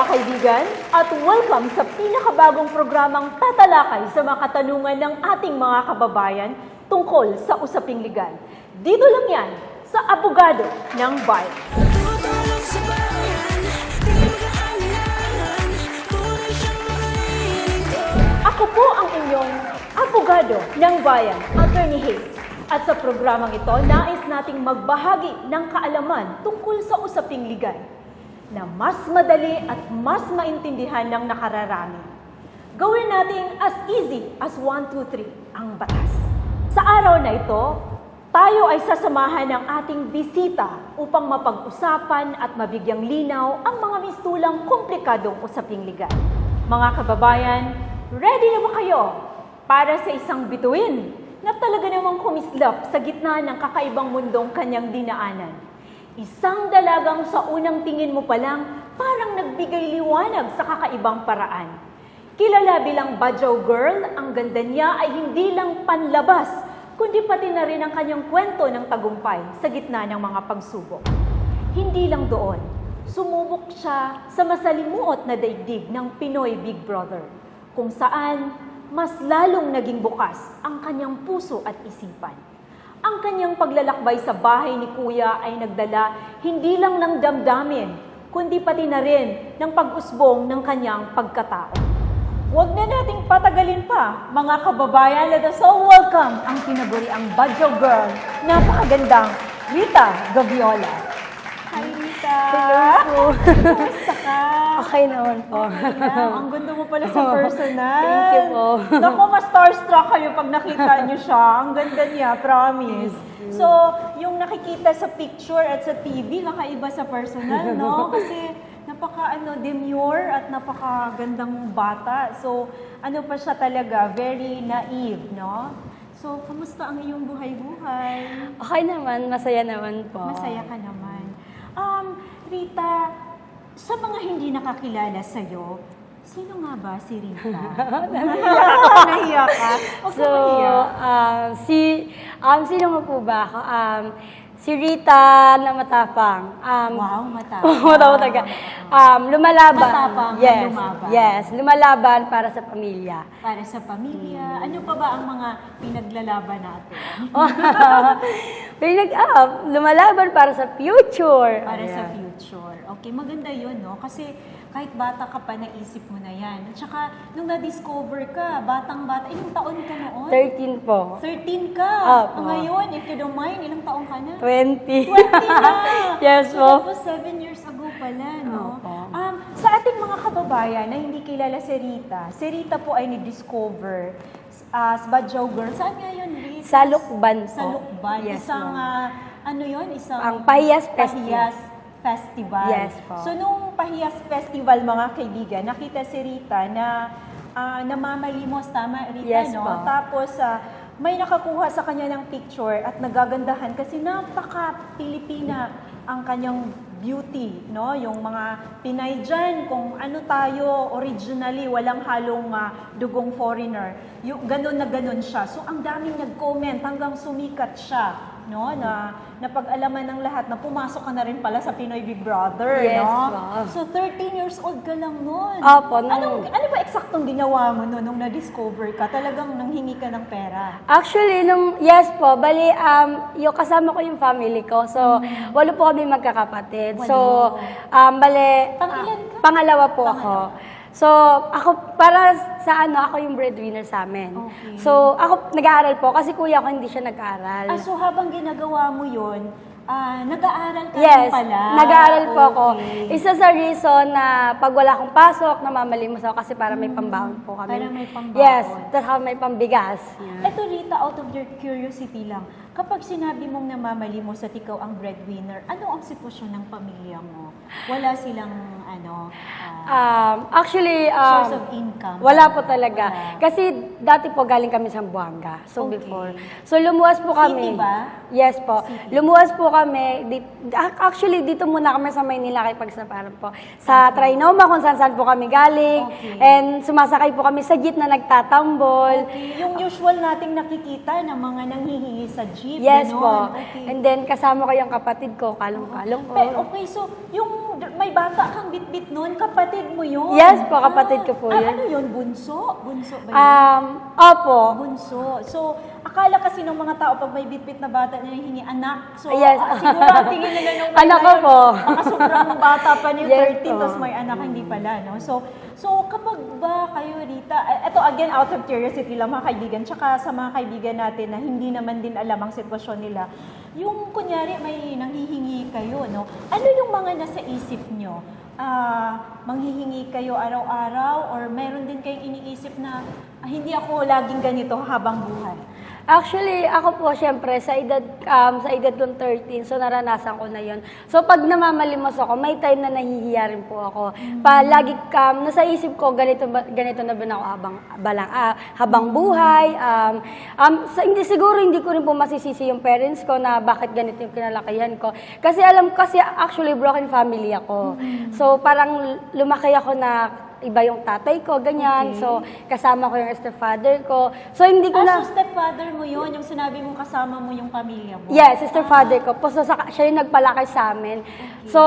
mga kaibigan at welcome sa pinakabagong programang tatalakay sa mga katanungan ng ating mga kababayan tungkol sa usaping legal. Dito lang yan sa Abogado ng Bayan. Ako po ang inyong Abogado ng Bayan, Attorney Hayes. At sa programang ito, nais nating magbahagi ng kaalaman tungkol sa usaping legal na mas madali at mas maintindihan ng nakararami. Gawin nating as easy as 1, 2, 3 ang batas. Sa araw na ito, tayo ay sasamahan ng ating bisita upang mapag-usapan at mabigyang linaw ang mga mistulang komplikadong usaping legal. Mga kababayan, ready na ba kayo para sa isang bituin na talaga namang kumislap sa gitna ng kakaibang mundong kanyang dinaanan? Isang dalagang sa unang tingin mo pa lang parang nagbigay liwanag sa kakaibang paraan. Kilala bilang Badyaw Girl, ang ganda niya ay hindi lang panlabas, kundi pati na rin ang kanyang kwento ng tagumpay sa gitna ng mga pagsubok. Hindi lang doon, sumubok siya sa masalimuot na daigdig ng Pinoy Big Brother, kung saan mas lalong naging bukas ang kanyang puso at isipan. Ang kanyang paglalakbay sa bahay ni Kuya ay nagdala hindi lang ng damdamin, kundi pati na rin ng pag-usbong ng kanyang pagkatao. Huwag na nating patagalin pa, mga kababayan, let us all welcome ang kinaguriang Badyaw Girl, napakagandang Rita Gaviola. Hi Rita! Hello po. Kumusta ka? Okay naman po. Ang ganda mo pala sa personal. Thank you po. Naku, mas starstruck kayo pag nakita niyo siya. Ang ganda niya, promise. So, yung nakikita sa picture at sa TV, nakaiba sa personal, no? Kasi demure at napakagandang bata. So, ano pa siya talaga, very naive, no? So, kamusta ang iyong buhay-buhay? Okay naman, masaya naman po. Masaya ka naman. Rita, sa mga hindi nakakilala sa'yo, sino nga ba si Rita? Nahiya ka? Huwag So, ka mahiya. sino nga po ba ako? Si Rita na matapang. Wow, matapang. Matapang talaga. Lumalaban. Matapang na Yes, lumaban. yes. Lumalaban para sa pamilya. Para sa pamilya. Ano pa ba ang mga pinaglalaban natin? Lumalaban para sa future. Para sa Ayan. future. Okay, maganda yun, no? Kasi kahit bata ka pa, naisip mo na yan. At saka, nung na-discover ka, batang-bata, ilang taon ka noon? 13 po. 13 ka. Opo. Ngayon, if you don't mind, ilang taon ka na? 20. 20 na! Yes So, po. that was 7 years ago pala, no? Opo. Sa ating mga kababayan na hindi kilala si Rita po ay ni-discover as Badyaw Girl. Saan nga yun, Rita? Sa Lukban po. Sa Lukban. Yes, Isang, ma'am. ano yun? Isang Ang Pahiyas Festival. Pahiyas Festival. Yes po. So, nung Pahiyas Festival, mga kaibigan, nakita si Rita na namamalimos, tama, Rita, Yes no? po. Tapos, may nakakuha sa kanya ng picture at nagagandahan kasi napaka-Pilipina ang kanyang beauty, no? Yung mga Pinay dyan, kung ano tayo originally, walang halong dugong foreigner. Yung ganun na ganun siya. So, ang daming nag-comment hanggang sumikat siya, no? Na napag-alaman ng lahat na pumasok ka na rin pala sa Pinoy Big Brother, Yes, no? ma'am. So, 13 years old ka lang noon. Opo, Ano ba eksaktong ginawa mo noon nung na-discover ka? Talagang nanghingi ka ng pera? Actually, yes po, bali, yung kasama ko yung family ko. So, walo po kami magkakapatid. So, bali, Pangilan ka? pangalawa po Pangalawa. ako. So, ako, para sa ako yung breadwinner sa amin. Okay. So, ako nag-aaral po kasi kuya ko hindi siya nag-aaral. So habang ginagawa mo yun, nag-aaral ka rin Yes, pala? nag-aaral po ako. Okay. Isa sa reason na pag wala akong pasok, namamalimos ako kasi para may pambaon po kami. Para may pambaon. Yes, tapos may pambigas. Eto Rita, out of your curiosity lang, kapag sinabi mong namamalimos at ikaw ang breadwinner, ano ang sitwasyon ng pamilya mo? Wala silang Actually, source of income? wala po talaga. Wala. Kasi dati po galing kami sa Buanga. So Okay. before. So lumuwas po kami. City ba? Yes po. City. Lumuwas po kami. Actually, dito muna kami sa Maynila kay pagsaparan po. Sa Trinoma kung saan po kami galing. Okay. And sumasakay po kami sa jeep na nagtatambol. Okay. Yung usual nating nakikita ng mga nanghihingi sa jeep, Yes ganon. po. Okay. And then kasama ko yung kapatid ko, kalong-kalong ko. Okay, so yung may bata kang bitbit nun, kapatid mo yun. Yes po, kapatid ko po yun. Ano yun, bunso? Bunso ba yun? Opo. Bunso. So, akala kasi ng mga tao pag may bitbit na bata na hihingi anak. So, Yes. siguro ang tingin nila nung Anak ko po. Baka sobrang bata pa ni Yes 13, po. tapos may anak, hindi pala, no? So kapag ba kayo, Rita, ito again, out of curiosity lang mga kaibigan, tsaka sa mga kaibigan natin na hindi naman din alam ang sitwasyon nila, yung kunyari may nanghihingi kayo, no? Ano yung mga nasa isip nyo? Manghihingi kayo araw-araw or meron din kayong iniisip na hindi ako laging ganito habang buhay? Actually, ako po, syempre, sa edad kong 13, so naranasan ko na yon. So, pag namamalimos ako, may time na nahihiya rin po ako. Lagi, nasa isip ko, ganito na ba na ako habang buhay. Siguro hindi ko rin po masisisi yung parents ko na bakit ganito yung kinalakihan ko. Kasi actually, broken family ako. So, parang lumaki ako na iba yung tatay ko, ganyan. Okay. So, kasama ko yung stepfather ko. So, hindi ko na... So, stepfather mo yun, yung sinabi mong kasama mo yung pamilya mo? Yes, stepfather ko. So, siya yung nagpalaki sa amin. So,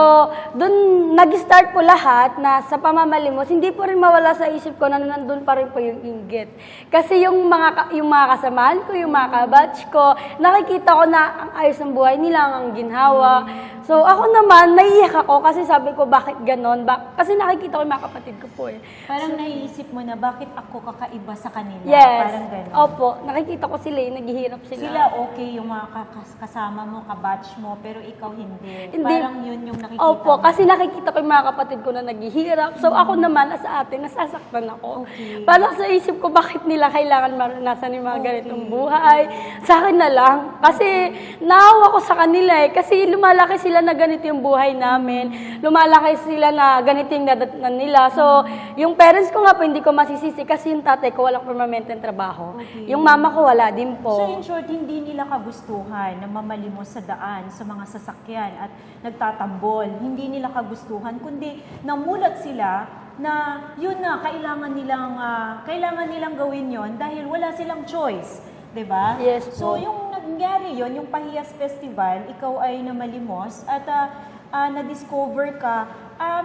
dun nag-start po lahat na sa pamamalimos, hindi po rin mawala sa isip ko na nandun pa rin po yung inggit. Kasi yung mga kasamahan ko, yung mga kabatch ko, nakikita ko na ang ayos ng buhay nila, ang ginhawa. So, ako naman, naiiyak ako kasi sabi ko, bakit ganon? Kasi nakikita ko yung mga kapatid ko po eh. Parang naiisip mo na, bakit ako kakaiba sa kanila? Yes. Parang ganon. Opo, nakikita ko sila naghihirap sila. Sila okay, yung mga kasama mo, kabatch mo, pero ikaw hindi. Hindi. Parang yun yung nakikita Opo, mo. kasi nakikita ko yung mga kapatid ko na naghihirap. So ako naman, sa atin, nasasaktan ako. Okay. Parang sa isip ko, bakit nila kailangan maranasan yung mga ganitong buhay? Sa akin na lang. Kasi naawa ko sa kanila eh. Kasi lumalaki sila na ganito yung buhay namin. Lumalaki sila na ganito yung nadatnan nila. So, yung parents ko nga po, hindi ko masisisi kasi yung tatay ko walang permanenteng trabaho. Okay. Yung mama ko wala din po. So in short, hindi nila kagustuhan na mamalimos sa daan, sa mga sasakyan at nagtatambol. Hindi nila kagustuhan, kundi namulat sila na yun na, kailangan nilang gawin yon dahil wala silang choice. 'Di ba? Yes So po. yung nangyari yon, yung Pahiyas Festival, ikaw ay namalimos at na-discover ka,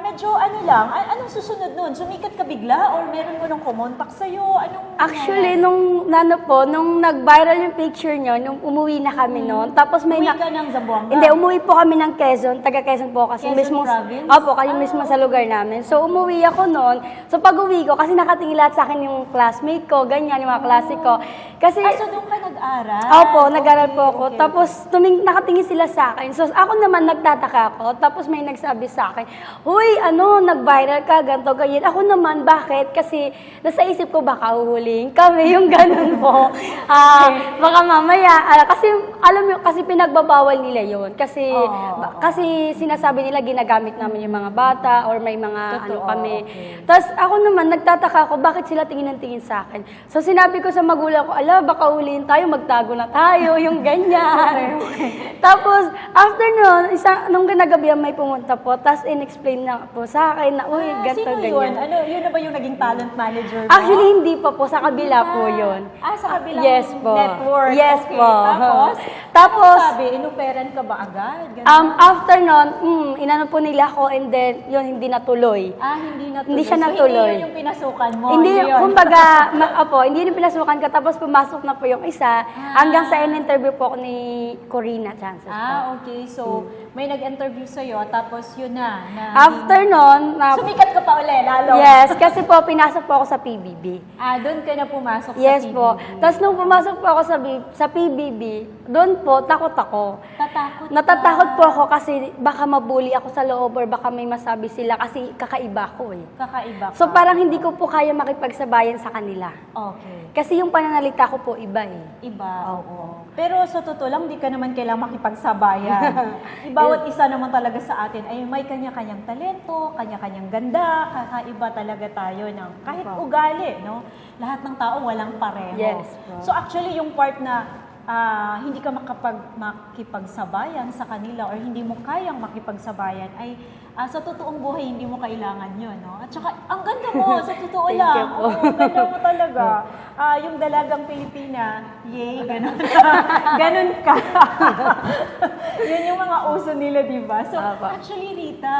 medyo anong susunod nun? Sumikat ka bigla or meron mo nang kumontak sa'yo? Anong Actually, nangyari? nung nag-viral yung picture nyo, nung umuwi na kami noon, tapos may... Uwi ka ng Zamboanga? Hindi, umuwi po kami ng Quezon, taga Quezon po kasi Quezon mismo... province? Opo, kayo mismo sa lugar namin. So, umuwi ako noon. So, pag-uwi ko, kasi nakatingin lahat sa akin yung classmate ko, ganyan, yung mga klase ko. Kasi... So doon ka nag-aral? Opo, nag-aral po ako. Okay. Tapos, nakatingin sila sa akin. So, ako naman nagtataka ako. Tapos, may nagsabi sa akin, "Huy, nag-viral ka, ganito, ganyan." Ako naman, bakit? Kasi, nasa isip ko, baka uhulihin kami, yung ganun po. Baka mamaya, kasi, alam mo, kasi pinagbabawal nila yon. Kasi, kasi sinasabi nila, ginagamit namin yung mga bata, or may mga Totoo, kami. okay. Tapos, ako naman, nagtataka ako, bakit sila tingin ng tingin sa akin? So, sinabi ko sa magulang ko, baka ulihin tayo, magtago na tayo, yung ganyan. Tapos, after nun, nung ganagabi may pumunta po, tapos in-explain na po sa akin na, uy, ganito, sino ganyan. yun? Yun na ba yung naging talent manager mo? Actually, hindi pa po, sa kabila po yun. Sa kabilang Yes po. network. Yes Okay. po. Tapos, ano sabi, inuperan ka ba agad? Ganun? After nun, inano po nila ako, and then, yun, hindi natuloy. Hindi natuloy. Hindi siya So, natuloy. hindi yun yung pinasukan mo? Hindi, yun? kumbaga, hindi yung pinasukan ka, tapos pumasok na po yung isa, hanggang sa in-interview po ako ni Corina Chances po. Okay. So, may nag-interview sa'yo, tapos yun na. After nun, Sumikat ka pa uli, lalo? yes, kasi po, pinasok po ako sa PBB. Doon ka na pumasok Yes sa PBB. po. Tapos nung pumasok po ako sa PBB, doon po, takot ako. Natatakot po ako kasi baka mabully ako sa loob or baka may masabi sila kasi kakaiba ko eh. Kakaiba ka. So parang hindi ko po kaya makipagsabayan sa kanila. Okay. Kasi yung pananalita ko po iba eh. Iba, oo. Pero sa totoo lang, di ka naman kailangang makipagsabayan. Bawat isa naman talaga sa atin ay may kanya-kanyang talento, kanya-kanyang ganda, kakaiba talaga tayo ng kahit ugali, no? Lahat ng tao walang pareho. Yes, po. So actually, yung part na hindi ka makipagsabayan sa kanila or hindi mo kayang makipagsabayan ay sa totoong buhay hindi mo kailangan yun, no? At saka, ang ganda mo, sa totoo Thank lang. you po. Oo, ganda mo talaga. Yung dalagang Pilipina, yay, ganun. Ganun ka. Yun yung mga uso nila, di ba? So, Apa. actually, Rita,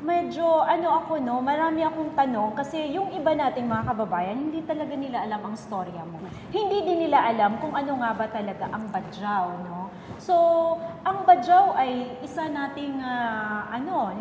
medyo ako no, marami akong tanong kasi yung iba nating mga kababayan, hindi talaga nila alam ang storya mo. Hindi din nila alam kung ano nga ba talaga ang Badjao, no? So, ang Badjao ay isa nating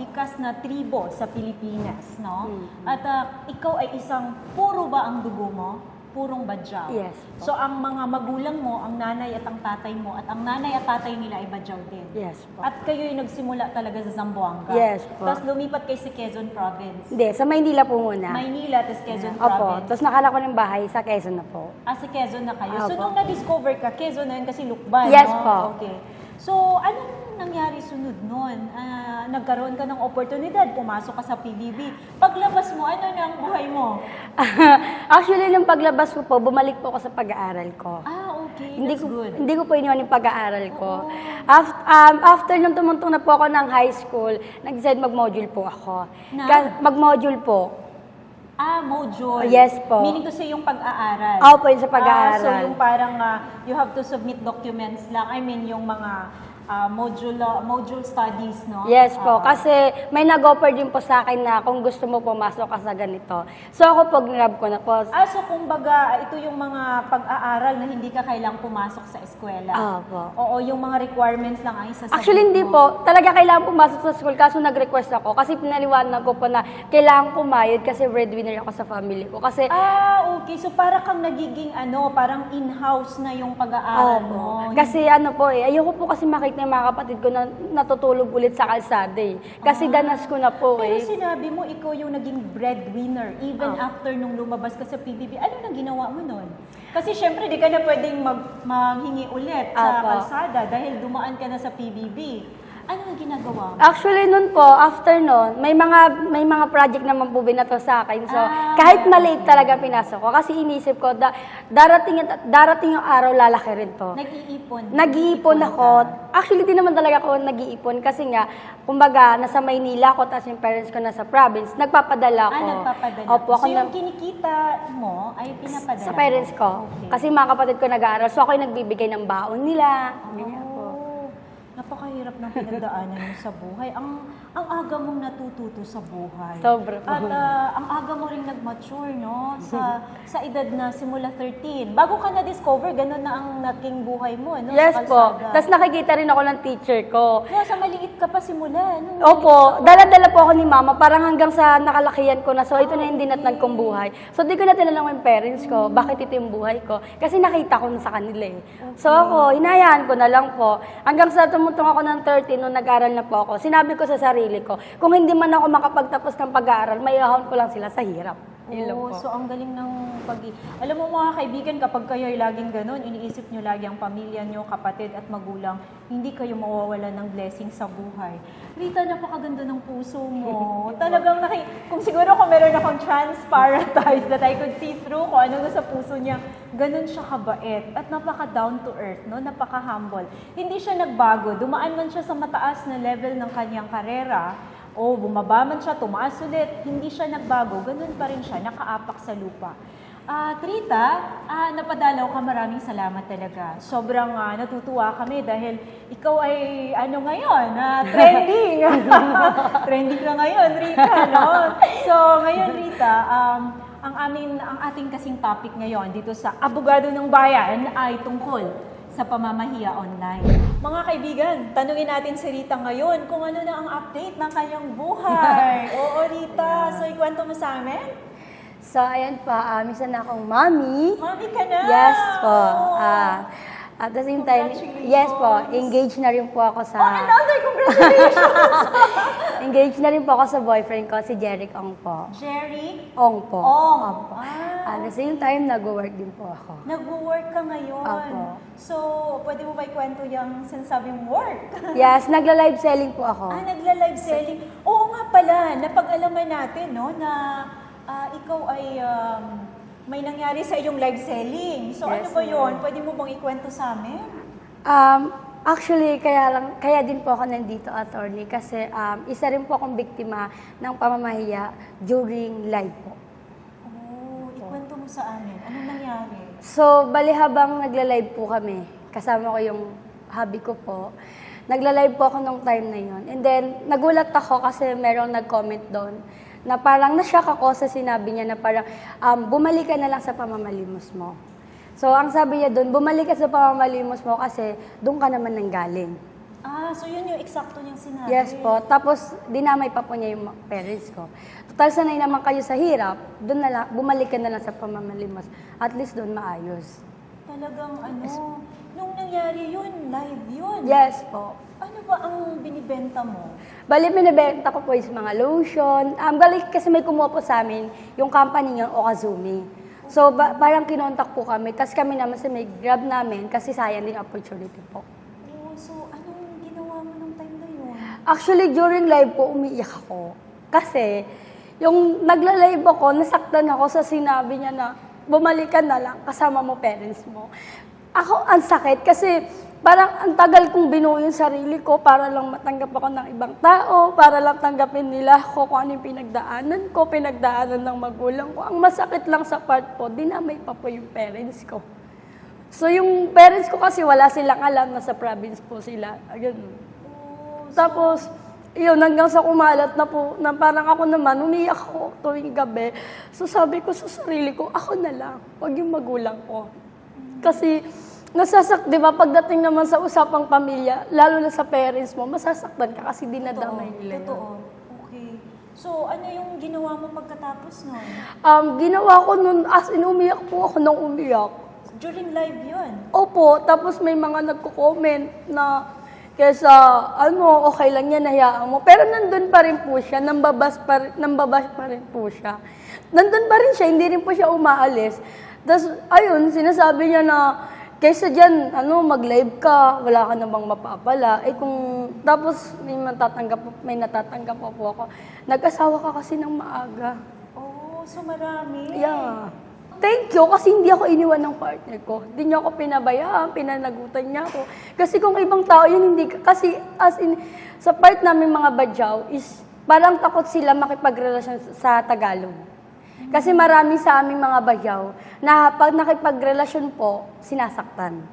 likas na tribo sa Pilipinas, no? At ikaw ay isang puro ba ang dugo mo? Purong Badjao. Yes po. So, ang mga magulang mo, ang nanay at ang tatay mo, at ang nanay at tatay nila ay Badjao din. Yes po. At kayo'y nagsimula talaga sa Zamboanga. Yes po. Tapos lumipat kayo sa Quezon Province. Hindi, sa Maynila po muna. Maynila, tapos Quezon Opo, Province. tapos nakala ko ng bahay sa Quezon na po. Sa Quezon na kayo. So, Opo. nung na-discover ka, Quezon na yun kasi Lukban, Yes no? po. Okay. So, anong nangyari sunod nun? Nagkaroon ka ng oportunidad, pumasok ka sa PBB. Paglabas mo, ano na ang buhay mo? Actually, nung paglabas ko po, bumalik po ako sa pag-aaral ko. Okay. Hindi That's good. Hindi ko po iniwan yung pag-aaral ko. After nung tumuntong na po ako ng high school, nag-decide mag-module po ako. Mag-module po. Module. Yes po. Meaning to say yung pag-aaral. Opo, yung sa pag-aaral. So yung parang you have to submit documents lang. I mean, yung mga module studies, no? Yes po, kasi may nag-offer din po sa akin na kung gusto mo pumasok ka sa ganito. So ako po, grab ko na po. So kumbaga, ito yung mga pag-aaral na hindi ka kailangang pumasok sa eskwela. Opo. Oo, yung mga requirements lang ang isa sa Actually, hindi po. Talaga kailangan pumasok sa school. Kaso nag-request ako. Kasi pinaliwanag ko po na kailangan kumayod kasi breadwinner ako sa family ko. Kasi, okay. So para kang nagiging parang in-house na yung pag-aaral mo. Kasi ayoko po kasi makita yung mga kapatid ko na natutulog ulit sa kalsada eh. Kasi danas ko na po Pero eh. sinabi mo, ikaw yung naging breadwinner even after nung lumabas ka sa PBB. Ano na ginawa mo nun? Kasi syempre, di ka na pwedeng manghingi ulit sa kalsada dahil dumaan ka na sa PBB. Ano na ginagawa mo? Actually, nun po, after nun, may mga project naman po binato sa akin. So, kahit maliit talaga pinasok ko. Kasi inisip ko, darating yung araw, lalaki rin to. Nag-iipon? Nag-iipon ako. Actually, di naman talaga ako nag-iipon. Kasi nga, kumbaga, nasa Maynila ako, tapos yung parents ko nasa province, nagpapadala ako. Nagpapadala. Opo, So, yung kinikita mo ay pinapadala sa parents ko. Okay. Kasi mga kapatid ko nag-aaral. So, ako yung nagbibigay ng baon nila. Ganyan po. Napakahirap ng pinagdaanan mo sa buhay. Ang aga mong natututo sa buhay. Sobra po. At ang aga mo rin nag-mature, no? Sa edad na simula 13. Bago ka na-discover, ganun na ang naging buhay mo, no? Yes sa po. kalsada. Tapos nakikita rin ako ng teacher ko. No, sa maliit ka pa simula, no? Opo, dala-dala po ako ni mama, parang hanggang sa nakalakihan ko na. So, ito na yung dinatnan kong buhay. So, di ko na tinanong yung parents ko, bakit ito yung buhay ko? Kasi nakita ko na sa kanila eh. So, ako, hinayaan ko na lang po. Hanggang sa tumutong ako ng 13, nung nag-aral na po ako, sinabi ko sa sarili ko, kung hindi man ako makapagtapos ng pag-aaral, may ahon ko lang sila sa hirap. Yun lang po. So ang galing ng Alam mo mga kaibigan, kapag kayo ay laging ganun, iniisip nyo lagi ang pamilya nyo, kapatid at magulang, hindi kayo mawawalan ng blessing sa buhay. Rita, napakaganda ng puso mo. Talagang kung siguro kung meron akong transparent eyes that I could see through kung ano sa puso niya, ganun siya kabait at napaka down to earth, no? Napaka humble. Hindi siya nagbago. Dumaan man siya sa mataas na level ng kanyang karera, o bumaba man siya, tumaas ulit, hindi siya nagbago, ganun pa rin siya, nakaapak sa lupa. Trita, napadalaw ka, maraming salamat talaga. Sobrang natutuwa kami dahil ikaw ay ngayon, trending. Trending na ngayon, Rita, no? So, ngayon, Rita, ang ating kasing topic ngayon dito sa Abogado ng Bayan ay tungkol sa pamamahiya online. Mga kaibigan, tanungin natin si Rita ngayon kung ano na ang update ng kanyang buhay. Oo, Rita. So, ikwento mo sa amin? So, ayan pa, minsan na akong mommy. Mami ka na! Yes po. Oo. At the same time, yes po, engaged na rin po ako sa... Another congratulations! Engaged na rin po ako sa boyfriend ko, si Jeric Ong po. Jerry? Ong po. Ong. Opo. At the same time, nag-work din po ako. Nag-work ka ngayon. Opo. So, pwede mo ba ikwento yung sinasabing work? Yes, nagla-live selling po ako. Nagla-live selling. Oo nga pala, napag-alaman natin, no, na ikaw ay may nangyari sa iyong live selling. So, Yes, ano ba yun? ma'am. Pwede mo bang ikwento sa amin? Actually, kaya din po ako nandito, attorney, kasi isa rin po akong biktima ng pamamahiya during live po. Ikwento mo sa amin. Anong nangyari? So, bali habang nagla-live po kami, kasama ko yung hubby ko po, Nagla-live po ako nung time na yon. And then, nagulat ako kasi merong nag-comment doon na parang na-shock ako sa sinabi niya na parang bumalik ka na lang sa pamamalimos mo. So, ang sabi niya doon, bumalik ka sa pamamalimos mo kasi doon ka naman nanggaling. So yun yung eksakto niyang sinabi. Yes po. Tapos, dinamay pa po niya yung parents ko. Total, sanay naman kayo sa hirap, doon na lang, bumalik ka na lang sa pamamalimos. At least doon maayos. Talagang nung nangyari yun, live yun. Yes po. Ano ba ang binibenta mo? Bali, binibenta ko po is mga lotion. Bali, kasi may kumuha po sa amin, yung company niya, Okazumi. So, parang kinontak po kami. Tapos kami naman sa may grab namin kasi sayang din opportunity po. So anong ginawa mo nung time na yun? Actually, during live po, umiiyak ako. Kasi, yung nagla-live ako, nasaktan ako sa sinabi niya na bumalik ka na lang, kasama mo parents mo. Ako, ang sakit kasi parang ang tagal kong binuo yung sarili ko para lang matanggap ako ng ibang tao, para lang tanggapin nila ako kung ano yung pinagdaanan ng magulang ko. Ang masakit lang sa part po, dinamay pa po yung parents ko. So, yung parents ko kasi wala silang alam na sa province po sila. Ganun. Tapos, yun, hanggang sa kumalat na po, na parang ako naman, umiyak ako tuwing gabi. So, sabi ko sa sarili ko, ako na lang, wag yung magulang ko. Kasi, di ba, pagdating naman sa usapang pamilya, lalo na sa parents mo, masasaktan ka kasi dinadamay nila yun. Totoo. Okay. So, ano yung ginawa mo pagkatapos nun? Ginawa ko nun, as in, umiyak po ako nang umiyak. During live yun? Opo, tapos may mga nagko-comment na kesa, okay lang yan, hayaan mo. Pero nandun pa rin po siya, nambabash pa rin po siya. Nandun pa rin siya, hindi rin po siya umaalis. Tapos, ayun, sinasabi niya na, kaysa dyan, mag-live ka, wala ka namang mapapala. Tapos may natatanggap pa po ako. Nag-asawa ka kasi ng maaga. So marami. Yeah. Thank you kasi hindi ako iniwan ng partner ko. Hindi niya ako pinabayaan, pinanagutan niya ako. Kasi kung ibang tao yun, hindi. Kasi as in, sa part namin mga badyaw is parang takot sila makipagrelasyon sa Tagalog. Kasi marami sa aming mga badyaw na pag nakipagrelasyon po, sinasaktan.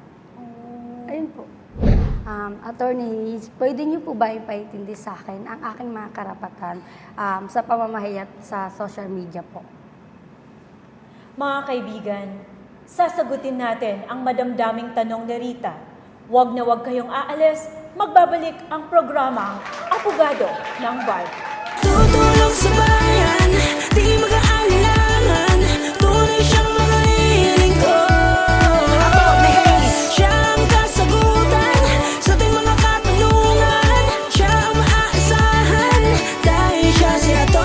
Ayun po. Attorney, pwede niyo po ba ipaintindi sa akin ang aking mga karapatan sa pamamahayag sa social media po? Mga kaibigan, sasagutin natin ang madamdaming tanong ni Rita. Huwag na huwag kayong aalis, magbabalik ang programang Apogado ng Vibe. Tutulong sa bayan, di mag-aalinlangan, tunay siyang mga lingkod. About ni Hayes, siya ang kasagutan sa ating mga katanungan. Siya ang maaasahan, dahil siya si Atty.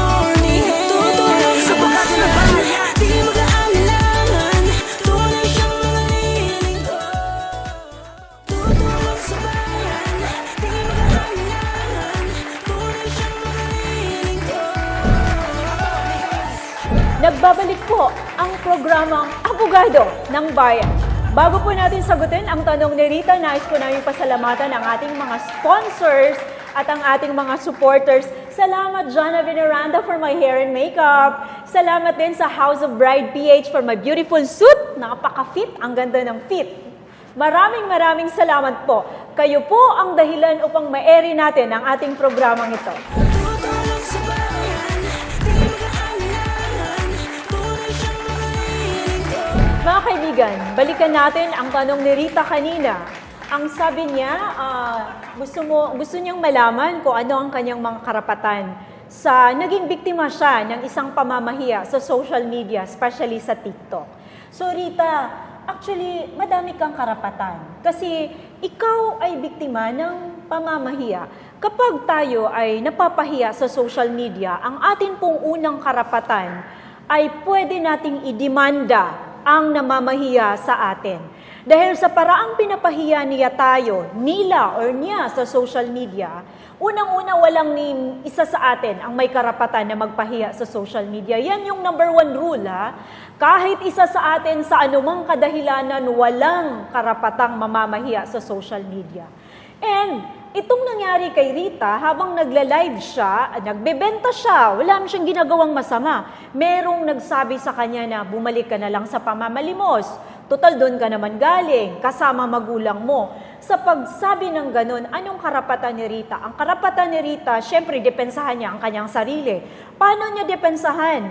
Hayes. Tutulong sa bayan, di mag-aalinlangan, tunay siyang mga lingkod. Tutulong sa bayan, di mag-aalinlangan, tunay siyang mga Nagbabalik po ang programang Apogado ng Bayan. Bago po natin sagutin ang tanong ni Rita, nais po namin pasalamatan ang ating mga sponsors at ang ating mga supporters. Salamat, Jana Veneranda, for my hair and makeup. Salamat din sa House of Bride PH for my beautiful suit. Napaka-fit, ang ganda ng fit. Maraming salamat po. Kayo po ang dahilan upang ma-airy natin ang ating programang ito. tutulong sa bayan, di mag-aalinlangan, tunay siyang mga lingkod. Mga kaibigan, balikan natin ang tanong ni Rita kanina. Ang sabi niya, gusto niyang malaman kung ano ang kanyang mga karapatan sa naging biktima siya ng isang pamamahiya sa social media, especially sa TikTok. So Rita, actually, madami kang karapatan kasi ikaw ay biktima ng pamamahiya. Kapag tayo ay napapahiya sa social media, ang atin pong unang karapatan ay pwede nating idemanda ang namamahiya sa atin. Dahil sa paraang pinapahiya nila or niya sa social media, unang-una walang isa sa atin ang may karapatan na magpahiya sa social media. Yan yung number 1 rule, ha? Kahit isa sa atin sa anumang kadahilanan, walang karapatang mamamahiya sa social media. And itong nangyari kay Rita, habang nagla-live siya, nagbebenta siya, wala naman siyang ginagawang masama. Merong nagsabi sa kanya na bumalik ka na lang sa pamamalimos. Total, doon ka naman galing, kasama magulang mo. sa pagsabi ng ganun, anong karapatan ni Rita? Ang karapatan ni Rita, syempre, depensahan niya ang kanyang sarili. Paano niya depensahan?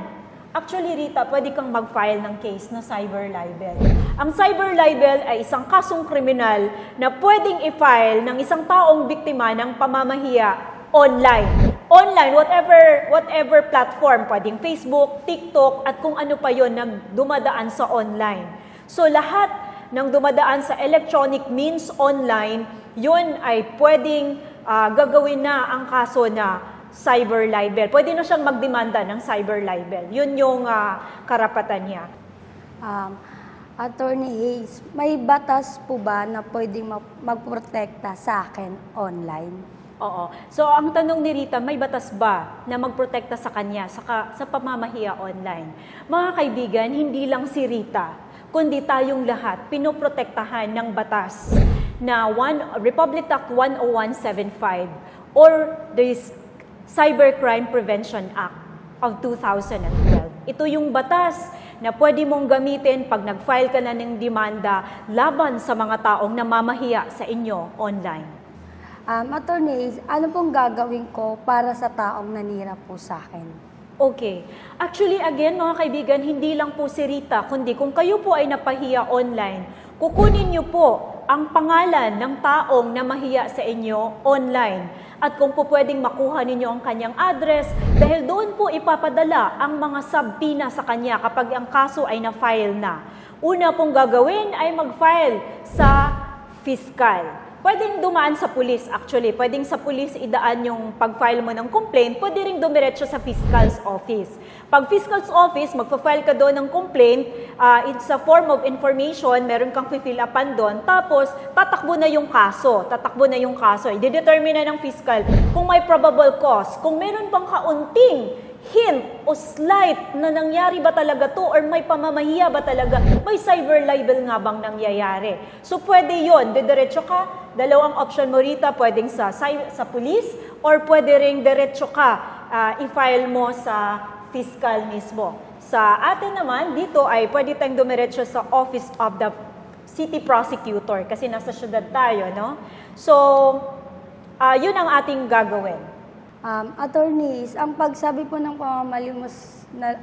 Actually, Rita, pwede kang mag-file ng case na cyber libel. Ang cyber libel ay isang kasong kriminal na pwedeng i-file ng isang taong biktima ng pamamahiya online. Online, whatever platform, pwedeng Facebook, TikTok, at kung ano pa yon na dumadaan sa online. So, lahat ng dumadaan sa electronic means online, yun ay pwedeng gagawin na ang kaso na cyber libel. Pwede na siyang magdemanda ng cyber libel. Yun yung karapatan niya. Attorney Hayes, may batas po ba na pwedeng magprotekta sa akin online? Oo. So, ang tanong ni Rita, may batas ba na magprotekta sa kanya sa pamamahiya online? Mga kaibigan, hindi lang si Rita, kundi tayong lahat pinoprotektahan ng batas na Republic Act 10175 or this Cybercrime Prevention Act of 2012. Ito yung batas na pwede mong gamitin pag nag-file ka na ng demanda laban sa mga taong namamahiya sa inyo online. Attorney, ano pong gagawin ko para sa taong nanira po sa akin? Okay. Actually, again, mga kaibigan, hindi lang po si Rita, kundi kung kayo po ay napahiya online, kukunin niyo po ang pangalan ng taong namahiya sa inyo online. At kung po pwedeng makuha ninyo ang kanyang address, dahil doon po ipapadala ang mga subpoena sa kanya kapag ang kaso ay na-file na. Una pong gagawin ay mag-file sa fiscal. Pwedeng dumaan sa pulis actually. Pwedeng sa pulis idaan yung pag-file mo ng complaint. Pwede rin dumiretso sa fiscal's office. Pag fiscal's office, magpa-file ka doon ng complaint. It's a form of information. Meron kang fill upan doon. Tapos, tatakbo na yung kaso. I-determine na ng fiscal kung may probable cause. Kung meron pang kaunting hint o slight na nangyari ba talaga to or may pamamahiya ba talaga, may cyber libel nga bang nangyayari. So pwede yon, diretso ka, dalawang option mo Rita, pwedeng sa police or pwede ring diretso ka, i-file mo sa fiscal mismo. Sa atin naman, dito ay pwede tayong dumiretso sa Office of the City Prosecutor kasi nasa syudad tayo, no? So, yun ang ating gagawin. Attorneys, ang pagsabi po ng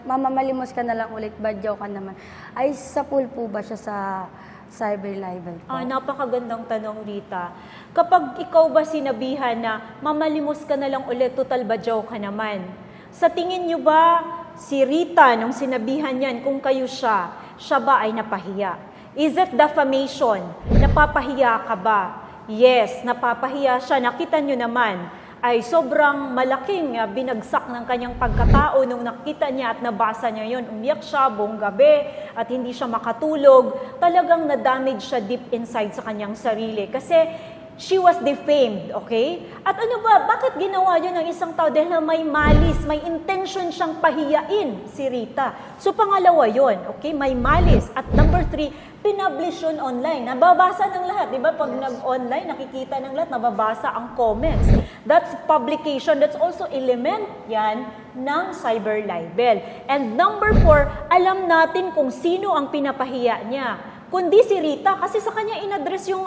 mamamalimos ka na lang ulit, badyaw ka naman, ay sa pool po ba siya sa cyber libel po? Napakagandang tanong, Rita. Kapag ikaw ba sinabihan na mamalimos ka na lang ulit, total badyaw ka naman, sa tingin nyo ba si Rita, nung sinabihan yan, kung kayo siya ba ay napahiya? Is it defamation? Napapahiya ka ba? Yes, napapahiya siya. Nakita nyo naman, ay sobrang malaking binagsak ng kanyang pagkatao nung nakita niya at nabasa niya yon. Umiyak siya buong gabi at hindi siya makatulog. Talagang na-damage siya deep inside sa kanyang sarili kasi she was defamed, okay? At ano ba, bakit ginawa yun ng isang tao? Dahil na may malis, may intention siyang pahiyain si Rita. So pangalawa yon, okay? May malis. At number 3, pinublish yun online. Nababasa ng lahat, di ba? Pag nag-online, nakikita ng lahat, nababasa ang comments. That's publication. That's also element yan ng cyber libel. And number 4, alam natin kung sino ang pinapahiya niya. Kundi si Rita, kasi sa kanya in-address yung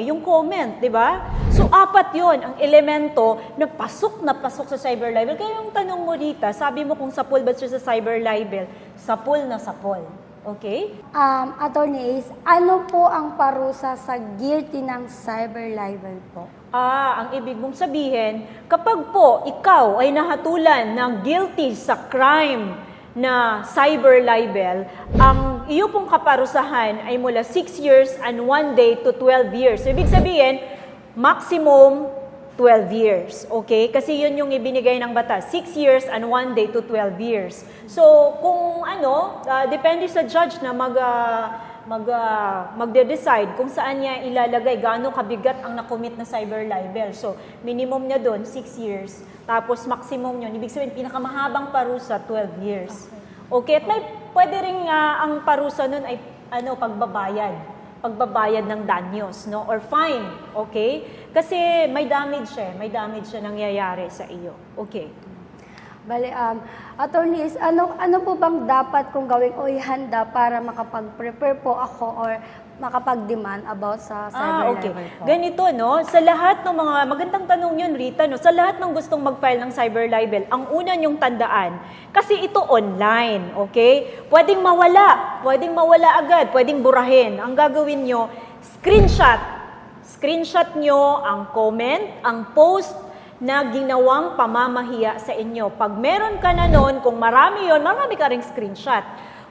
yung comment, di ba? So, 4 yon ang elemento na pasok sa cyber libel. Kaya yung tanong mo, Rita, sabi mo kung sapul ba siya sa cyber libel, sapul na sapul. Okay? Attorneys, ano po ang parusa sa guilty ng cyber libel po? Ang ibig mong sabihin, kapag po ikaw ay nahatulan ng guilty sa crime na cyber libel, ang iyo pong kaparusahan ay mula 6 years and 1 day to 12 years. So, ibig sabihin, maximum 12 years. Okay? Kasi yun yung ibinigay ng batas. 6 years and 1 day to 12 years. So, kung depende sa judge na magde-decide kung saan niya ilalagay, gaano kabigat ang nakomit na cyber libel. So, minimum niya doon, 6 years. Tapos, maximum yun. Ibig sabihin, pinakamahabang parusa, 12 years. Okay? At may pwede rin ang parusa nun ay pagbabayad ng danyos, no? Or fine, okay? Kasi may damage siya nangyayari sa iyo. Okay. Bale, attorneys, ano po bang dapat kong gawin o ihanda para makapag-prepare po ako or makapag-demand about sa cyber Okay. libel po. Ganito, no? Sa lahat ng mga, magandang tanong yun, Rita, no? Sa lahat ng gustong mag-file ng cyber libel, ang una niyong tandaan, kasi ito online, okay? Pwedeng mawala agad, pwedeng burahin. Ang gagawin nyo, screenshot. Screenshot nyo ang comment, ang post na ginawang pamamahiya sa inyo. Pag meron ka na nun, kung marami yon, marami ka ring screenshot.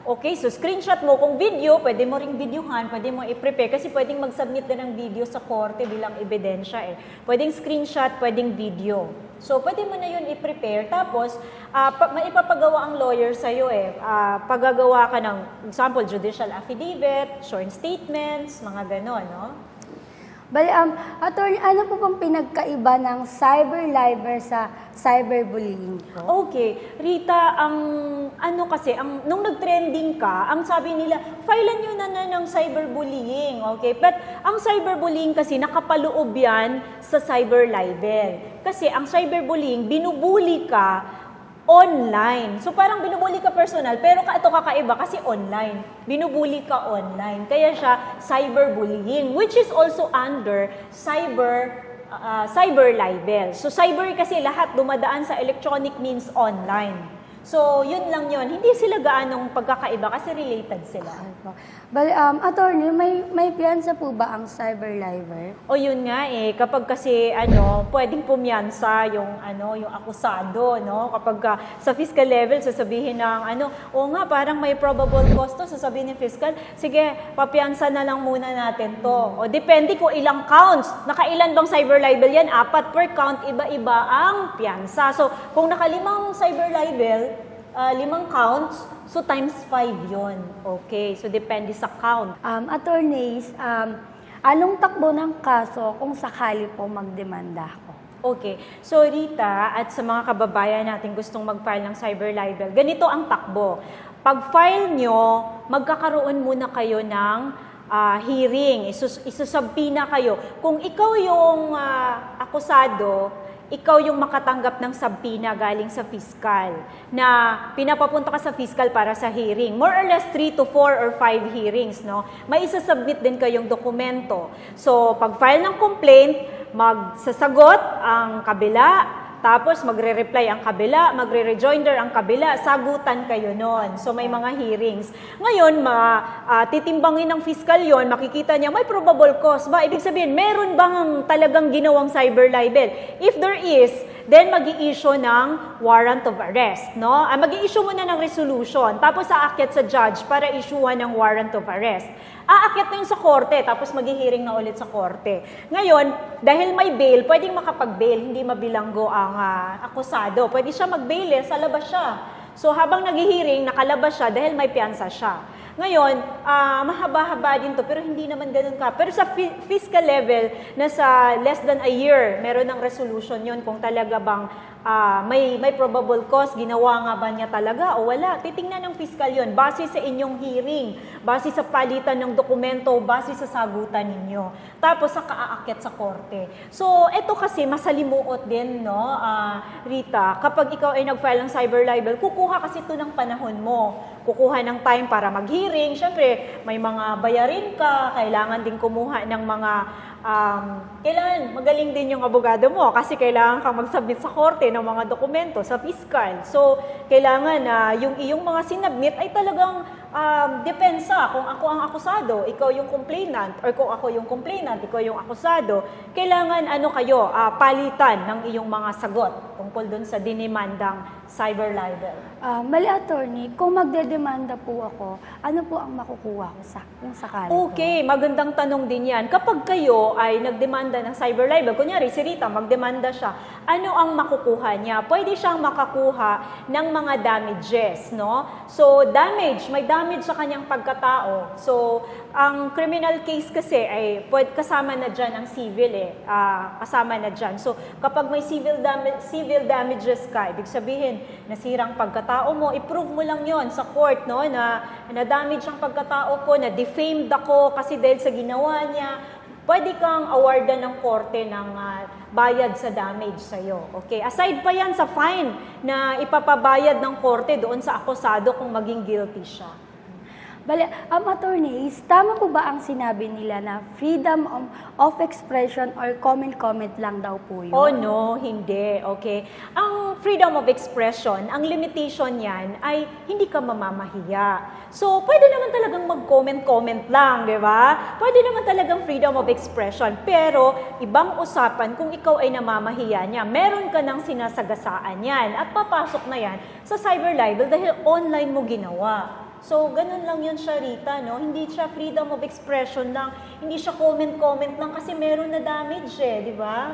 Okay, so screenshot mo. Kung video, pwede mo ring videohan, pwede mo i-prepare kasi pwedeng mag-submit din ng video sa korte bilang ebidensya eh. Pwedeng screenshot, pwedeng video. So, pwede mo na yun i-prepare. Tapos, maipapagawa ang lawyer sa'yo eh. Paggagawa ka ng, example, judicial affidavit, sworn statements, mga ganon, no? Bali, attorney, ano po bang pinagkaiba ng cyber libel sa cyberbullying po? Okay, Rita, nung nag-trending ka, ang sabi nila, filean nyo na ng cyberbullying, okay? But ang cyberbullying kasi nakapaloob yan sa cyber libel. Kasi ang cyberbullying, binubuli ka online. So parang binubuli ka personal, pero ito kakaiba kasi online. Binubuli ka online. Kaya siya cyberbullying, which is also under cyber libel. So cyber kasi lahat dumadaan sa electronic means online. So yun lang yun. Hindi sila gaanong pagkakaiba kasi related sila. Bali, attorney, may piyansa po ba ang cyber libel? O yun nga eh, kapag kasi pwedeng pumiyansa yung akusado, no? Kapag sa fiscal level sasabihin ng parang may probable cause to, sasabihin ng fiscal, sige, papiyansa na lang muna natin to. O depende kung ilang counts. Nakailan bang cyber libel yan? 4 per count, iba-iba ang piyansa. So kung nakalimang cyber libel, 5 counts, so times 5 yon. Okay, so depende sa count. Attorneys, anong takbo ng kaso kung sakali po magdemanda ako? Okay, so Rita at sa mga kababayan natin gustong mag-file ng cyber libel, ganito ang takbo. Pag-file nyo, magkakaroon muna kayo ng hearing, isusubpina kayo. Kung ikaw yung akusado, ikaw yung makatanggap ng subpoena galing sa fiscal na pinapapunta ka sa fiscal para sa hearing. More or less 3 to 4 or 5 hearings, no? May isasubmit din kayong dokumento. So, pag-file ng complaint, magsasagot ang kabila, tapos magre-reply ang kabila, magre-rejoinder ang kabila, sagutan kayo nun. So may mga hearings. Ngayon, titimbangin ng fiscal yon, makikita niya may probable cause ba? Ibig sabihin, meron bang talagang ginawang cyber libel? If there is, then mag-i-issue ng warrant of arrest, no? Mag-i-issue muna ng resolution, tapos aakyat sa judge para issuean ng warrant of arrest. Aakyat na yun sa korte, tapos mag-hearing na ulit sa korte. Ngayon, dahil may bail, pwedeng makapag-bail, hindi mabilanggo ang akusado. Pwede siya mag-bail, sa labas siya. So habang nag-hearing, nakalabas siya dahil may piyansa siya. Ngayon, mahaba-haba din to, pero hindi naman ganun ka. Pero sa fiscal level, nasa less than a year, meron ng resolution yun kung talaga bang may probable cause, ginawa nga ba niya talaga o wala. Titingnan ng fiscal yon base sa inyong hearing, base sa palitan ng dokumento, base sa sagutan ninyo. Tapos sa kaakyat sa korte. So, ito kasi masalimuot din, no, Rita, kapag ikaw ay nag-file ng cyber libel, kukuha kasi ito ng panahon mo. Kukuha ng time para mag-hearing. Siyempre, may mga bayarin ka, kailangan din kumuha ng mga kailangan magaling din yung abogado mo kasi kailangan kang mag-submit sa korte ng mga dokumento sa fiscal. So, kailangan na yung iyong mga sinubmit ay talagang depensa. Kung ako ang akusado, ikaw yung complainant, or kung ako yung complainant, ikaw yung akusado, kailangan kayo, palitan ng iyong mga sagot tungkol dun sa dinimandang cyber libel. Mali, attorney, kung magdedemanda po ako, ano po ang makukuha ko kung sakali po? Okay, magandang tanong din yan. Kapag kayo ay nagdemanda ng cyber libel, kunyari si Rita, magdemanda siya, ano ang makukuha niya? Pwede siyang makakuha ng mga damages, no? So, may damage sa kanyang pagkatao. So, ang criminal case kasi ay kasama na dyan ang civil kasama na dyan. So, kapag may civil damages ka, ibig sabihin, nasirang pagkatao mo, i-prove mo lang yon sa court, no? Na damage ang pagkatao ko, na defamed ako kasi dahil sa ginawa niya, pwede kang awardan ng korte ng bayad sa damage sa'yo. Okay? Aside pa yan sa fine na ipapabayad ng korte doon sa akusado kung maging guilty siya. Bale, attorneys, tama po ba ang sinabi nila na freedom of expression or comment lang daw po yun? Oh no, hindi. Okay. Ang freedom of expression, ang limitation yan ay hindi ka mamamahiya. So, pwede naman talagang mag-comment lang, di ba? Pwede naman talagang freedom of expression. Pero, ibang usapan kung ikaw ay namamahiya niya. Meron ka ng sinasagasaan yan. At papasok na yan sa cyber libel dahil online mo ginawa. So, ganun lang yun siya, Rita, no? Hindi siya freedom of expression lang, hindi siya comment lang kasi meron na damage di ba?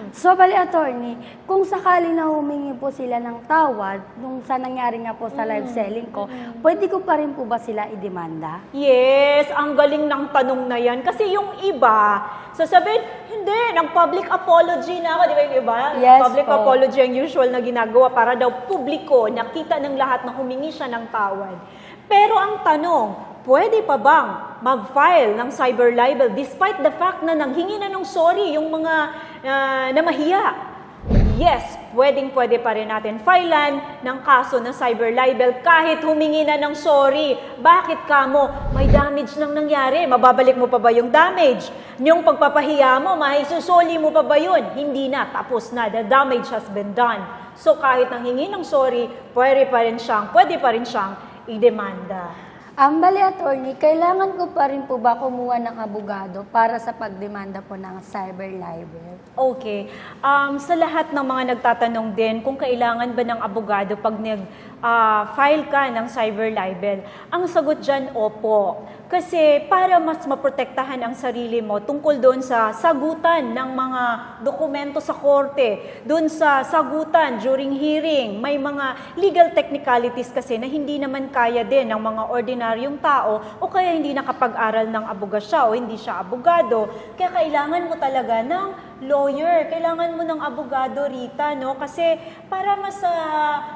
So, bali, attorney, kung sakali na humingi po sila ng tawad, nung sa nangyari nga po sa live selling ko, pwede ko pa rin po ba sila idemanda? Yes, ang galing ng tanong na yan. Kasi yung iba, sasabihin, hindi, nag-public apology na ako, di ba yung iba? Yes Public po. apology ang usual na ginagawa para daw publiko, nakita ng lahat na humingi siya ng tawad. Pero ang tanong, pwede pa bang mag-file ng cyber libel despite the fact na nanghingi na ng sorry yung mga namahiya? Yes, pwede pa rin natin filean ng kaso ng cyber libel kahit humingi na ng sorry. Bakit kamo? May damage nang nangyari. Mababalik mo pa ba yung damage? Yung pagpapahiya mo, maisusoli mo pa ba yun? Hindi na, tapos na. The damage has been done. So kahit nanghingi ng sorry, pwede pa rin siyang idemanda. Bali, attorney, kailangan ko pa rin po ba kumuha ng abogado para sa pagdemanda po ng cyber libel? Okay. Sa lahat ng mga nagtatanong din kung kailangan ba ng abogado pag nag-file ka ng cyber libel, ang sagot dyan, opo. Kasi para mas maprotektahan ang sarili mo tungkol doon sa sagutan ng mga dokumento sa korte, doon sa sagutan during hearing, may mga legal technicalities kasi na hindi naman kaya din ng mga ordinaryong tao o kaya hindi nakapag-aral ng abogasya o hindi siya abogado. Kaya kailangan mo talaga ng lawyer, kailangan mo ng abogado, Rita, no? Kasi para mas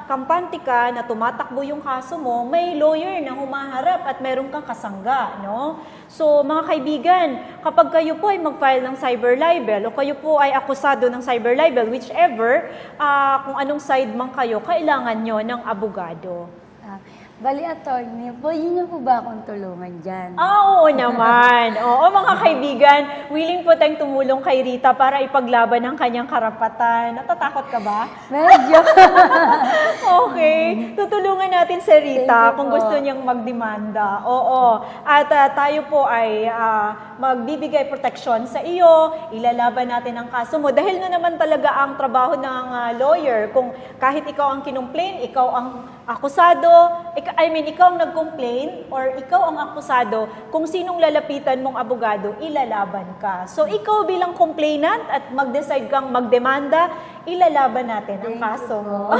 kampante ka na tumatakbo yung kaso mo, may lawyer na humaharap at meron kang kasangga, no? So, mga kaibigan, kapag kayo po ay mag-file ng cyber libel o kayo po ay akusado ng cyber libel, whichever, kung anong side man kayo, kailangan nyo ng abogado. Bali, attorney, pwede niyo po ba akong tulungan dyan? Oo naman. Oo, mga kaibigan, willing po tayong tumulong kay Rita para ipaglaban ang kanyang karapatan. Natatakot ka ba? Medyo. Okay. Tutulungan natin si Rita Thank you kung po. gusto niyang magdemanda. Oo. At tayo po ay magbibigay proteksyon sa iyo. Ilalaban natin ang kaso mo. Dahil na naman talaga ang trabaho ng lawyer. Kung kahit ikaw ang kinumplain, ikaw ang akusado, ikaw ang nag-complain or ikaw ang akusado, kung sinong lalapitan mong abogado, ilalaban ka. So, ikaw bilang complainant at mag-decide kang magdemanda, ilalaban natin ang kaso mo.